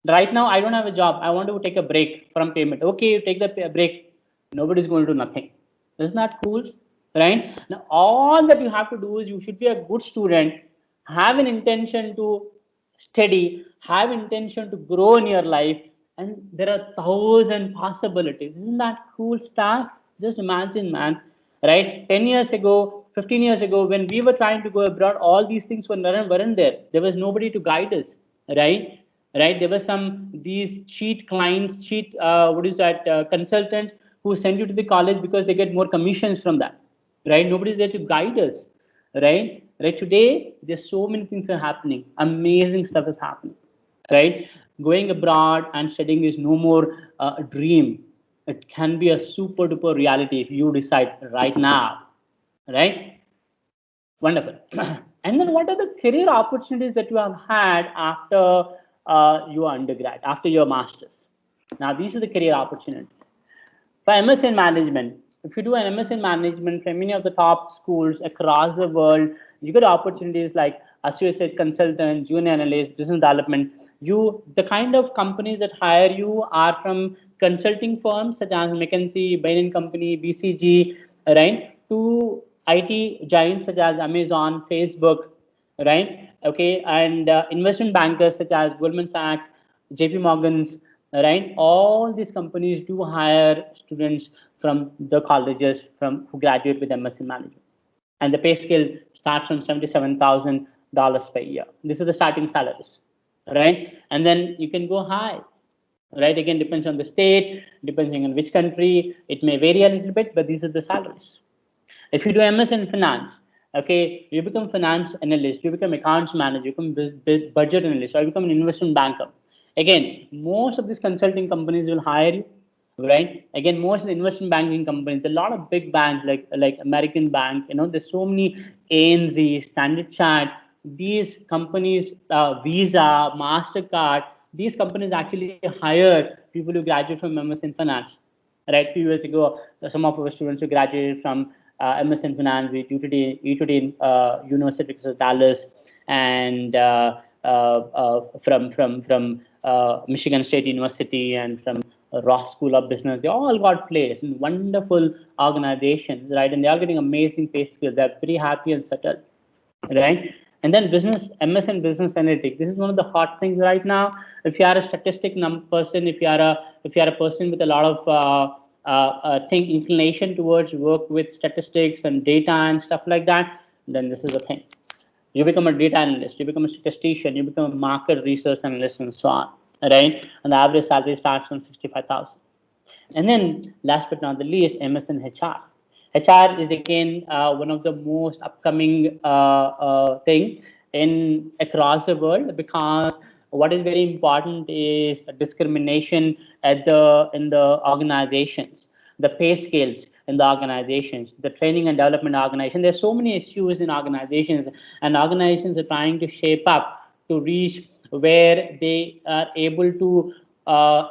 Right now, I don't have a job. I want to take a break from payment. Okay, you take the break. Nobody's going to do nothing. Isn't that cool? Right? Now, all that you have to do is you should be a good student, have an intention to study, have intention to grow in your life, and there are 1,000 possibilities. Isn't that cool stuff? Just imagine, man. Right? 10 years ago, 15 years ago, when we were trying to go abroad, all these things weren't there. There was nobody to guide us. Right? Right, there were these cheat clients, consultants who send you to the college because they get more commissions from that, right? Nobody's there to guide us, right. Today there's so many things are happening, amazing stuff is happening, right? Going abroad and studying is no more a dream. It can be a super duper reality if you decide right now, right? Wonderful. And then what are the career opportunities that you have had after your undergrad, after your master's? Now, these are the career opportunities. For MS in management, if you do an MS in management from many of the top schools across the world, you get opportunities like associate consultant, junior analyst, business development. The kind of companies that hire you are from consulting firms such as McKinsey, Bain & Company, BCG, right, to IT giants such as Amazon, Facebook, right? Okay, and investment bankers such as Goldman Sachs, JP Morgan's, right? All these companies do hire students from the colleges who graduate with MSc Management, and the pay scale starts from $77,000 per year. This is the starting salaries, right? And then you can go high, right? Again, depends on the state, depending on which country, it may vary a little bit, but these are the salaries. If you do MS in finance, okay, you become finance analyst, you become accounts manager, you become budget analyst, or you become an investment banker. Again, most of these consulting companies will hire you, right? Again, most of the investment banking companies, a lot of big banks like American Bank, there's so many ANZ, Standard Chart, these companies, Visa, Mastercard, these companies actually hire people who graduate from MS in finance. Right, few years ago, some of our students who graduated from MS in Finance with UTD University of Dallas, and from Michigan State University, and from Ross School of Business. They all got placed in wonderful organizations, right? And they are getting amazing pay scales. They're very happy and settled, right? And then MS and business analytics. This is one of the hot things right now. If you are a statistic person, if you are a person with a lot of inclination towards work with statistics and data and stuff like that, then this is a thing. You become a data analyst, you become a statistician, you become a market research analyst, and so on, right? And the average salary starts from 65,000. And then last but not the least, MS in HR. HR is again one of the most upcoming thing in across the world, because what is very important is discrimination in the organizations, the pay scales in the organizations, the training and development organization. There's so many issues in organizations, and organizations are trying to shape up to reach where they are able to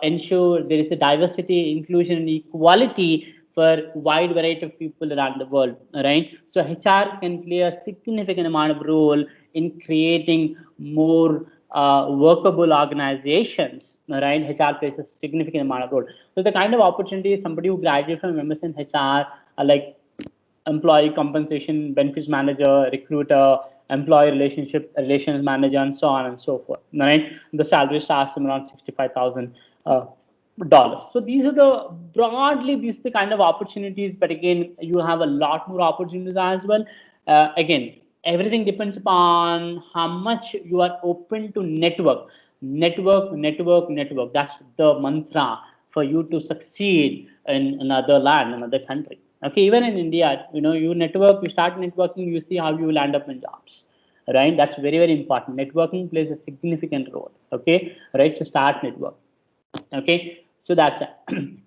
ensure there is a diversity, inclusion, and equality for wide variety of people around the world, right? So HR can play a significant amount of role in creating more workable organizations, right? HR plays a significant amount of role. So the kind of opportunities somebody who graduated from MS in HR are like employee compensation benefits manager, recruiter, employee relations manager, and so on and so forth, right? The salary starts from around $65,000. So these are the kind of opportunities, but again, you have a lot more opportunities as well. Again, everything depends upon how much you are open to network. That's the mantra for you to succeed in another land, another country. Okay, even in India, you network, you start networking, you see how you will end up in jobs, right? That's very, very important. Networking plays a significant role. Okay, right? So start network. Okay, so that's it.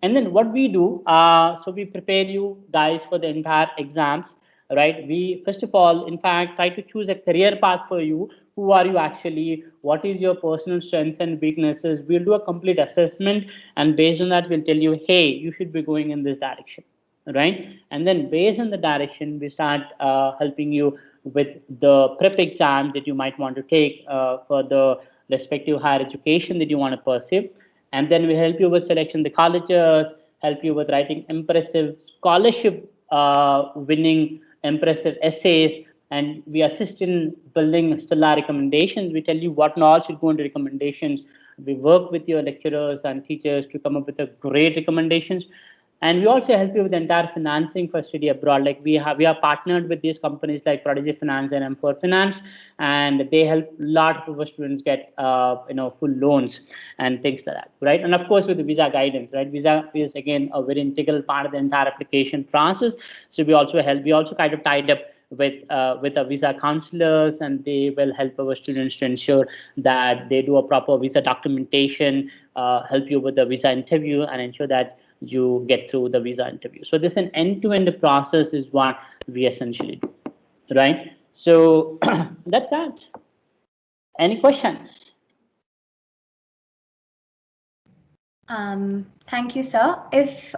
And then what we do, so we prepare you guys for the entire exams, right? We first of all, in fact, try to choose a career path for you. Who are you actually? What is your personal strengths and weaknesses? We'll do a complete assessment, and based on that, we'll tell you, hey, you should be going in this direction, right? And then based on the direction, we start helping you with the prep exams that you might want to take for the respective higher education that you want to pursue. And then we help you with selection the colleges, help you with writing impressive scholarship winning impressive essays, and we assist in building stellar recommendations. We tell you what all should go into recommendations. We work with your lecturers and teachers to come up with a great recommendations. And we also help you with the entire financing for study abroad. Like we are partnered with these companies like Prodigy Finance and M4 Finance, and they help a lot of our students get full loans and things like that, right? And of course with the visa guidance, right? Visa is again a very integral part of the entire application process. So we also kind of tied up with the visa counselors, and they will help our students to ensure that they do a proper visa documentation, help you with the visa interview, and ensure that you get through the visa interview. So this an end-to-end process is what we essentially do, right? So that's that. Any questions? Thank you, sir. If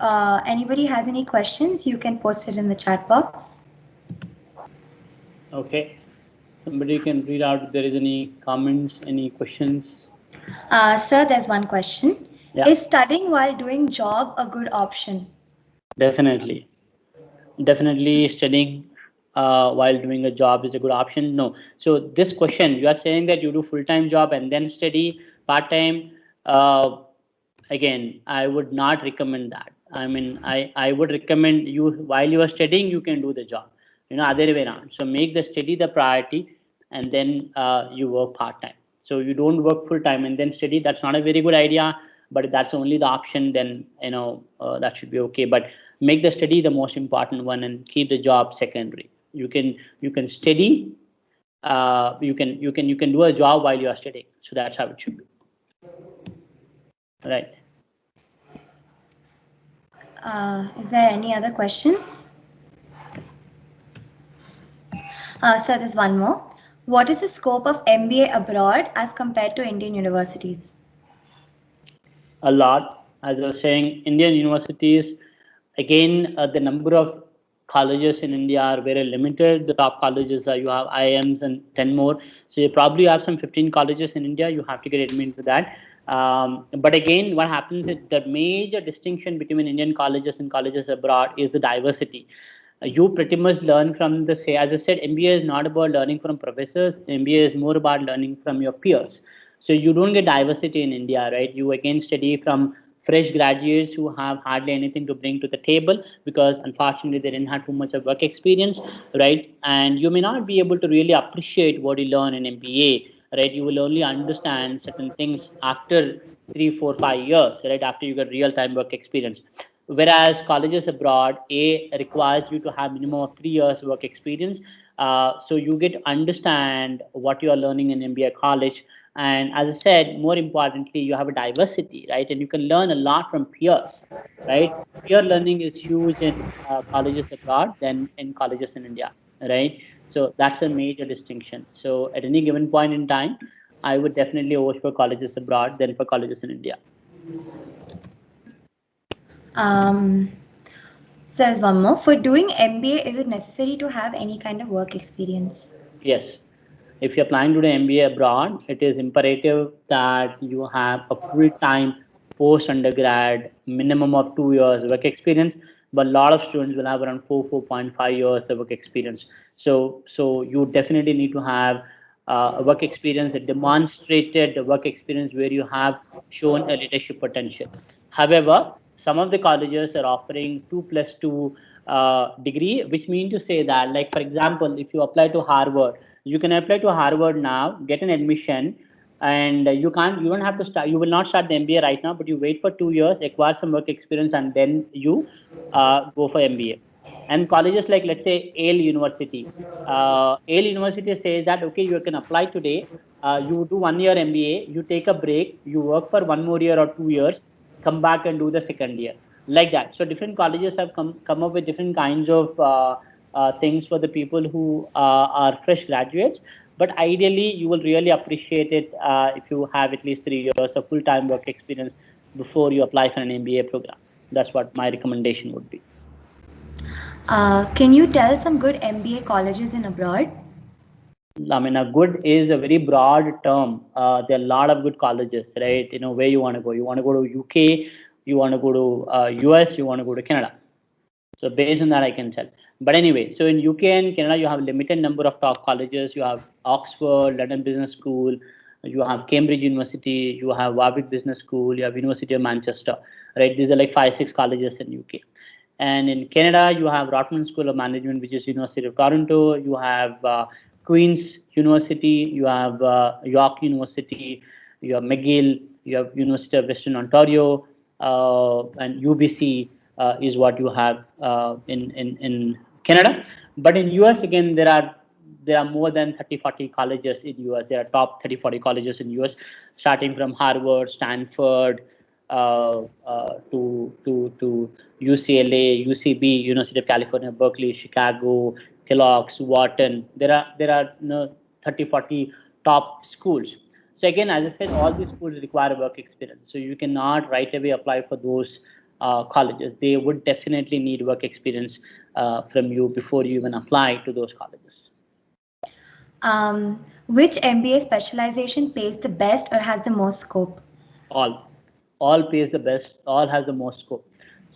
anybody has any questions, you can post it in the chat box. Okay. Somebody can read out if there is any comments, any questions. Sir, there's one question. Yeah. Is studying while doing job a good option? Definitely studying while doing a job is a good option. No. So this question, you are saying that you do full-time job and then study part-time. again, I would not recommend that. I mean, I would recommend you while you are studying, you can do the job. Other way around. So make the study the priority, and then you work part time. So you don't work full time and then study. That's not a very good idea. But if that's only the option, then that should be okay. But make the study the most important one, and keep the job secondary. You can study. You can do a job while you are studying. So that's how it should be. Right. Is there any other questions? Sir, there's one more. What is the scope of MBA abroad as compared to Indian universities? A lot. As I was saying, Indian universities, again, the number of colleges in India are very limited. The top colleges are, you have IIMs and 10 more. So you probably have some 15 colleges in India. You have to get admitted to that. But again, what happens is the major distinction between Indian colleges and colleges abroad is the diversity. You pretty much learn from the, say, as I said, MBA is not about learning from professors. MBA is more about learning from your peers. So you don't get diversity in India, right? You again study from fresh graduates who have hardly anything to bring to the table because unfortunately they didn't have too much of work experience, right? And you may not be able to really appreciate what you learn in MBA, right? You will only understand certain things after 3, 4, 5 years, right? After you get real time work experience. Whereas colleges abroad, requires you to have minimum of 3 years work experience. So you get to understand what you are learning in MBA college. And as I said, more importantly, you have a diversity, right? And you can learn a lot from peers, right? Peer learning is huge in colleges abroad than in colleges in India, right? So that's a major distinction. So at any given point in time, I would definitely vote for colleges abroad than for colleges in India. So there's one more. For doing MBA, is it necessary to have any kind of work experience? Yes. If you're planning to do MBA abroad, it is imperative that you have a full-time post-undergrad minimum of 2 years work experience. But a lot of students will have around 4.5 years of work experience. So you definitely need to have a work experience, a demonstrated work experience where you have shown a leadership potential. However, some of the colleges are offering 2+2 degree, which means to say that, like for example, if you apply to Harvard, you can apply to Harvard now, get an admission, and you don't have to start. You will not start the MBA right now, but you wait for 2 years, acquire some work experience, and then you go for MBA. And colleges like, let's say, Yale University. Yale University says that, okay, you can apply today. You do 1 year MBA, you take a break, you work for 1 more year or 2 years, come back and do the second year, like that. So different colleges have come up with different kinds of things for the people who are fresh graduates. But ideally, you will really appreciate it if you have at least 3 years of full-time work experience before you apply for an MBA program. That's what my recommendation would be. Can you tell some good MBA colleges in abroad? I mean, a good is a very broad term. There are a lot of good colleges, right? Where you want to go. You want to go to UK, you want to go to US, you want to go to Canada. So based on that, I can tell. But anyway, so in UK and Canada, you have a limited number of top colleges. You have Oxford, London Business School, you have Cambridge University, you have Warwick Business School, you have University of Manchester, right? These are like 5, 6 colleges in UK. And in Canada, you have Rotman School of Management, which is University of Toronto. You have Queen's University, you have York University, you have McGill, you have University of Western Ontario, and UBC is what you have in Canada. But in US, again, there are more than 30-40 colleges in US. There are top 30-40 colleges in US, starting from Harvard, Stanford, to UCLA, UCB, University of California, Berkeley, Chicago, Kellogg's, Wharton. There are 30-40 top schools. So again, as I said, all these schools require work experience. So you cannot right away apply for those colleges. They would definitely need work experience from you before you even apply to those colleges. Which MBA specialization pays the best or has the most scope? All pays the best, all has the most scope.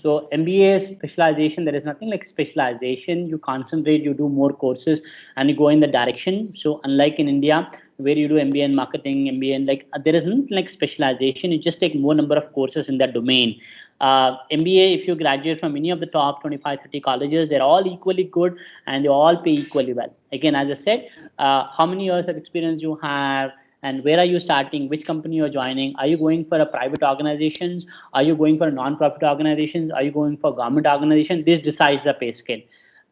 So MBA specialization, there is nothing like specialization. You concentrate, you do more courses, and you go in the direction. So unlike in India, where you do MBA in marketing, MBA in like there isn't like specialization. You just take more number of courses in that domain. MBA, if you graduate from any of the top 25, 30 colleges, they're all equally good and they all pay equally well. Again, as I said, how many years of experience you have, and where are you starting, which company you're joining, are you going for a private organizations, are you going for a non-profit organizations, are you going for government organization, this decides the pay scale,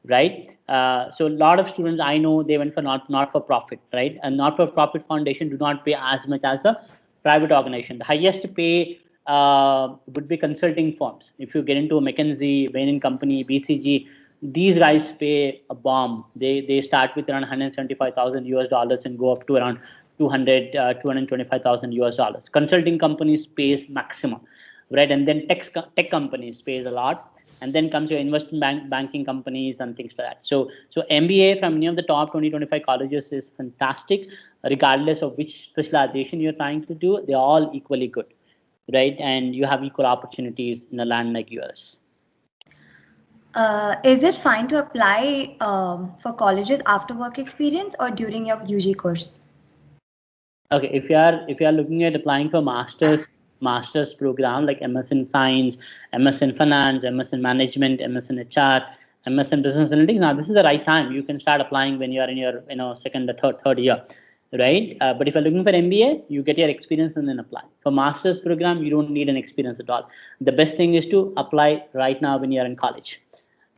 right? So a lot of students I know, they went for not for profit, right? And not for profit foundation do not pay as much as a private organization. The highest pay would be consulting firms. If you get into a McKinsey, Bain & Company, BCG, these guys pay a bomb. They start with around 175,000 US dollars and go up to around 225,000 US dollars. Consulting companies pays maximum, right? And then tech companies pays a lot. And then comes your investment banking companies and things like that. So MBA from any of the top 20-25 colleges is fantastic, regardless of which specialization you're trying to do. They're all equally good, right? And you have equal opportunities in a land like US. Is it fine to apply for colleges after work experience or during your UG course? Okay, if you are looking at applying for master's program like MS in Science, MS in Finance, MS in Management, MS in HR, MS in Business Analytics, now this is the right time. You can start applying when you are in your second or third year, right? But if you're looking for MBA, you get your experience and then apply. For master's program, you don't need an experience at all. The best thing is to apply right now when you're in college.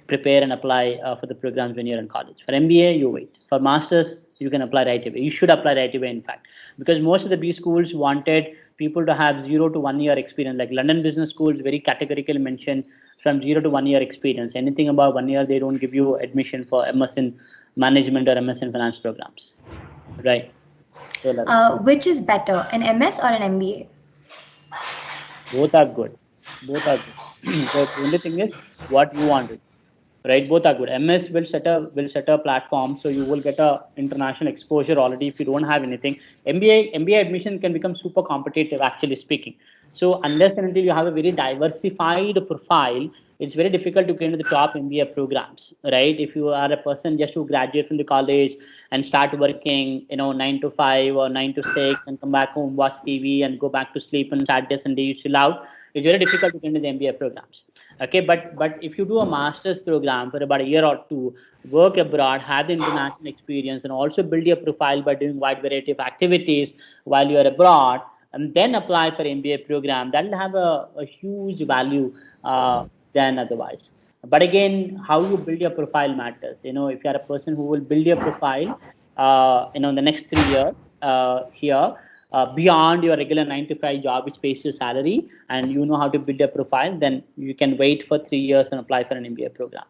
Prepare and apply for the programs when you're in college. For MBA, you wait. For masters, you can apply right away. You should apply right away, in fact, because most of the B schools wanted people to have 0 to 1 year experience. Like London Business School very categorically mentioned from 0 to 1 year experience. Anything above 1 year, they don't give you admission for MS in Management or MS in Finance programs, right? So, which is better, an MS or an MBA? both are good. Both are good. The only thing is what you want to do. Right, both are good. MS will set a platform, so you will get a international exposure already if you don't have anything. MBA admission can become super competitive, actually speaking. So unless and until you have a very diversified profile, it's very difficult to get into the top MBA programs, right? If you are a person just who graduate from the college and start working, 9 to 5 or 9 to 6, and come back home, watch TV, and go back to sleep, and Saturday Sunday you chill out, it's very difficult to get into the MBA programs. Okay, but if you do a master's program for about a year or two, work abroad, have the international experience, and also build your profile by doing wide variety of activities while you're abroad, and then apply for MBA program, that will have a huge value than otherwise. But again, how you build your profile matters. If you're a person who will build your profile, in the next 3 years here, beyond your regular 9 to 5 job, which pays your salary, and you know how to build a profile, then you can wait for 3 years and apply for an MBA program.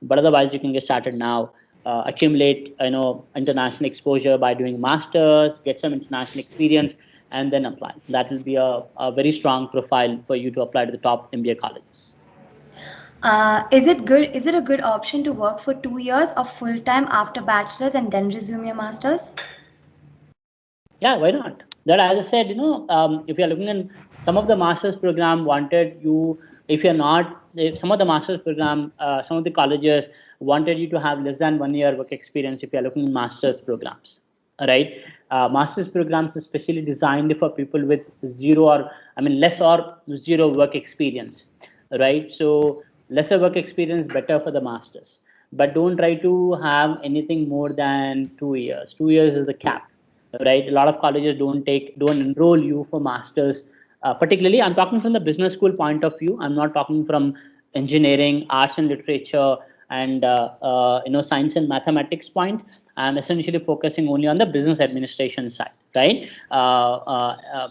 But otherwise, you can get started now, accumulate international exposure by doing masters, get some international experience, and then apply. That will be a very strong profile for you to apply to the top MBA colleges. Is it a good option to work for 2 years of full time after bachelor's and then resume your master's? Yeah, why not? That, as I said, if you're looking at some of the master's program wanted you, if some of the master's program, some of the colleges wanted you to have less than 1 year work experience if you're looking at master's programs, right? Master's programs are specially designed for people with less or zero work experience, right? So lesser work experience, better for the master's. But don't try to have anything more than 2 years. 2 years is the cap, right? A lot of colleges don't enroll you for masters. Particularly, I'm talking from the business school point of view. I'm not talking from engineering, arts and literature, and science and mathematics point. I'm essentially focusing only on the business administration side, right?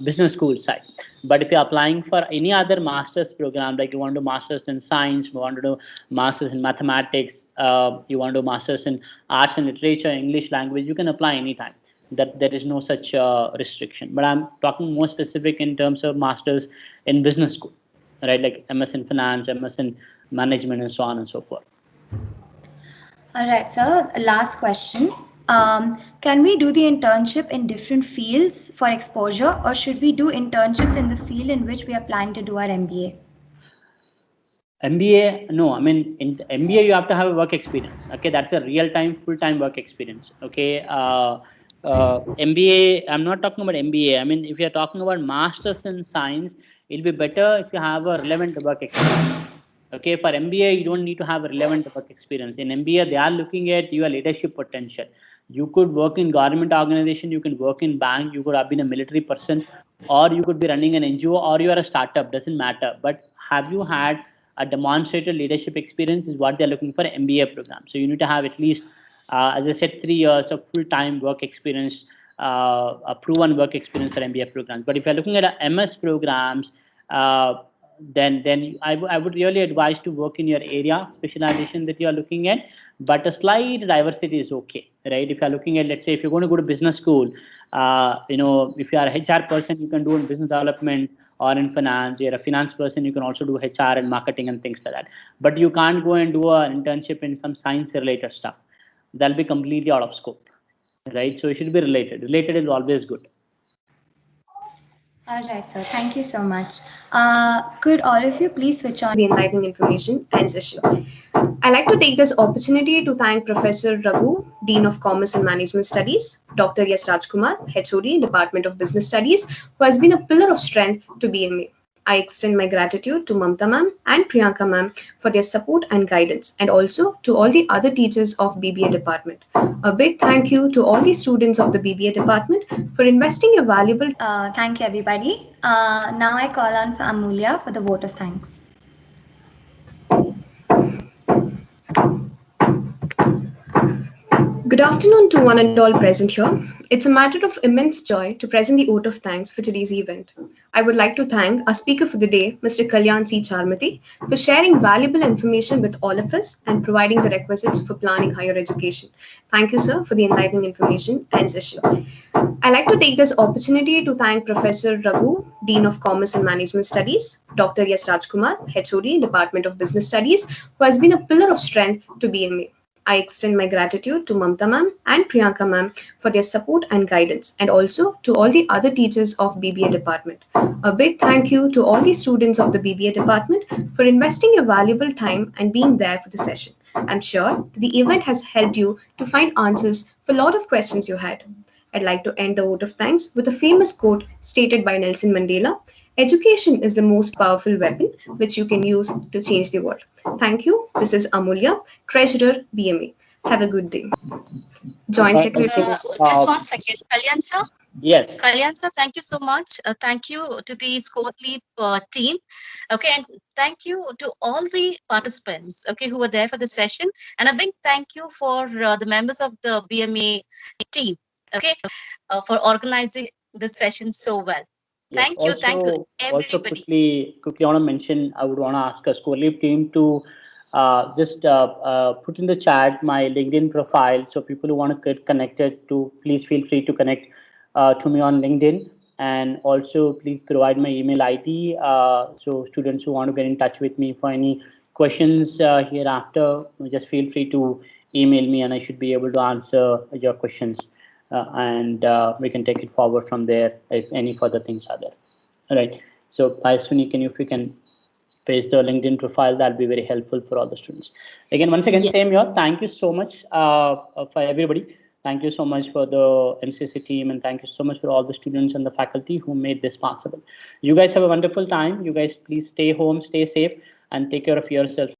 Business school side. But if you're applying for any other master's program, like you want to do masters in science, you want to do masters in mathematics, you want to do masters in arts and literature, English language, you can apply anytime. That there is no such restriction. But I'm talking more specific in terms of masters in business school, right? Like MS in Finance, MS in Management, and so on and so forth. All right, sir. Last question. Can we do the internship in different fields for exposure, or should we do internships in the field in which we are planning to do our MBA? MBA, no. I mean, in MBA, you have to have a work experience. Okay, that's a real-time, full-time work experience. Okay, MBA, I'm not talking about MBA. I mean, if you're talking about masters in science, it'll be better if you have a relevant work experience. Okay, for MBA, you don't need to have a relevant work experience. In MBA, they are looking at your leadership potential. You could work in government organization, you can work in bank, you could have been a military person, or you could be running an NGO, or you are a startup, doesn't matter. But have you had a demonstrated leadership experience is what they're looking for MBA program. So you need to have at least, as I said, 3 years of full-time work experience, a proven work experience for MBA programs. But if you're looking at MS programs, then I would really advise to work in your area specialization that you are looking at, but a slight diversity is okay, right? If you're looking at, let's say, if you're going to go to business school, if you are a HR person, you can do in business development, or in finance. You're a finance person, you can also do HR and marketing and things like that. But you can't go and do an internship in some science related stuff. That'll be completely out of scope, right? So it should be related. Related is always good. All right, sir. Thank you so much. Could all of you please switch on the enlightening information and session. I'd like to take this opportunity to thank Professor Raghu, Dean of Commerce and Management Studies, Dr. S. Rajkumar, HOD, Department of Business Studies, who has been a pillar of strength to BMA. I extend my gratitude to Mamta ma'am and Priyanka ma'am for their support and guidance, and also to all the other teachers of BBA department. A big thank you to all the students of the BBA department for investing your valuable. Thank you, everybody. Now I call on Amulya for the vote of thanks. Good afternoon to one and all present here. It's a matter of immense joy to present the vote of thanks for today's event. I would like to thank our speaker for the day, Mr. Kalyan C. Charmati, for sharing valuable information with all of us and providing the requisites for planning higher education. Thank you, sir, for the enlightening information and session. I'd like to take this opportunity to thank Professor Raghu, Dean of Commerce and Management Studies, Dr. S. Rajkumar, HOD, Department of Business Studies, who has been a pillar of strength to BMA. I extend my gratitude to Mamta ma'am and Priyanka ma'am for their support and guidance, and also to all the other teachers of BBA department. A big thank you to all the students of the BBA department for investing your valuable time and being there for the session. I'm sure that the event has helped you to find answers for a lot of questions you had. I'd like to end the vote of thanks with a famous quote stated by Nelson Mandela: "Education is the most powerful weapon which you can use to change the world." Thank you. This is Amulya, Treasurer, BMA. Have a good day. Joint Secretary. Just 1 second. Kalyan sir? Yes. Kalyan sir, thank you so much. Thank you to the Score Leap team. Okay, and thank you to all the participants, okay, who were there for the session. And a big thank you for the members of the BMA team, okay, for organizing this session so well. Yes. Thank you, Also, everybody. quickly, I want to mention, I would want to ask a Score Leap team to just put in the chat my LinkedIn profile, so people who want to get connected to, please feel free to connect to me on LinkedIn, and also please provide my email ID, so students who want to get in touch with me for any questions hereafter, just feel free to email me, and I should be able to answer your questions, and we can take it forward from there if any further things are there. All right. So, Swini, if you can paste the LinkedIn profile, that'll be very helpful for all the students. Again, once again, Yes. same here. Thank you so much for everybody. Thank you so much for the MCC team, and thank you so much for all the students and the faculty who made this possible. You guys have a wonderful time. You guys please stay home, stay safe, and take care of yourself.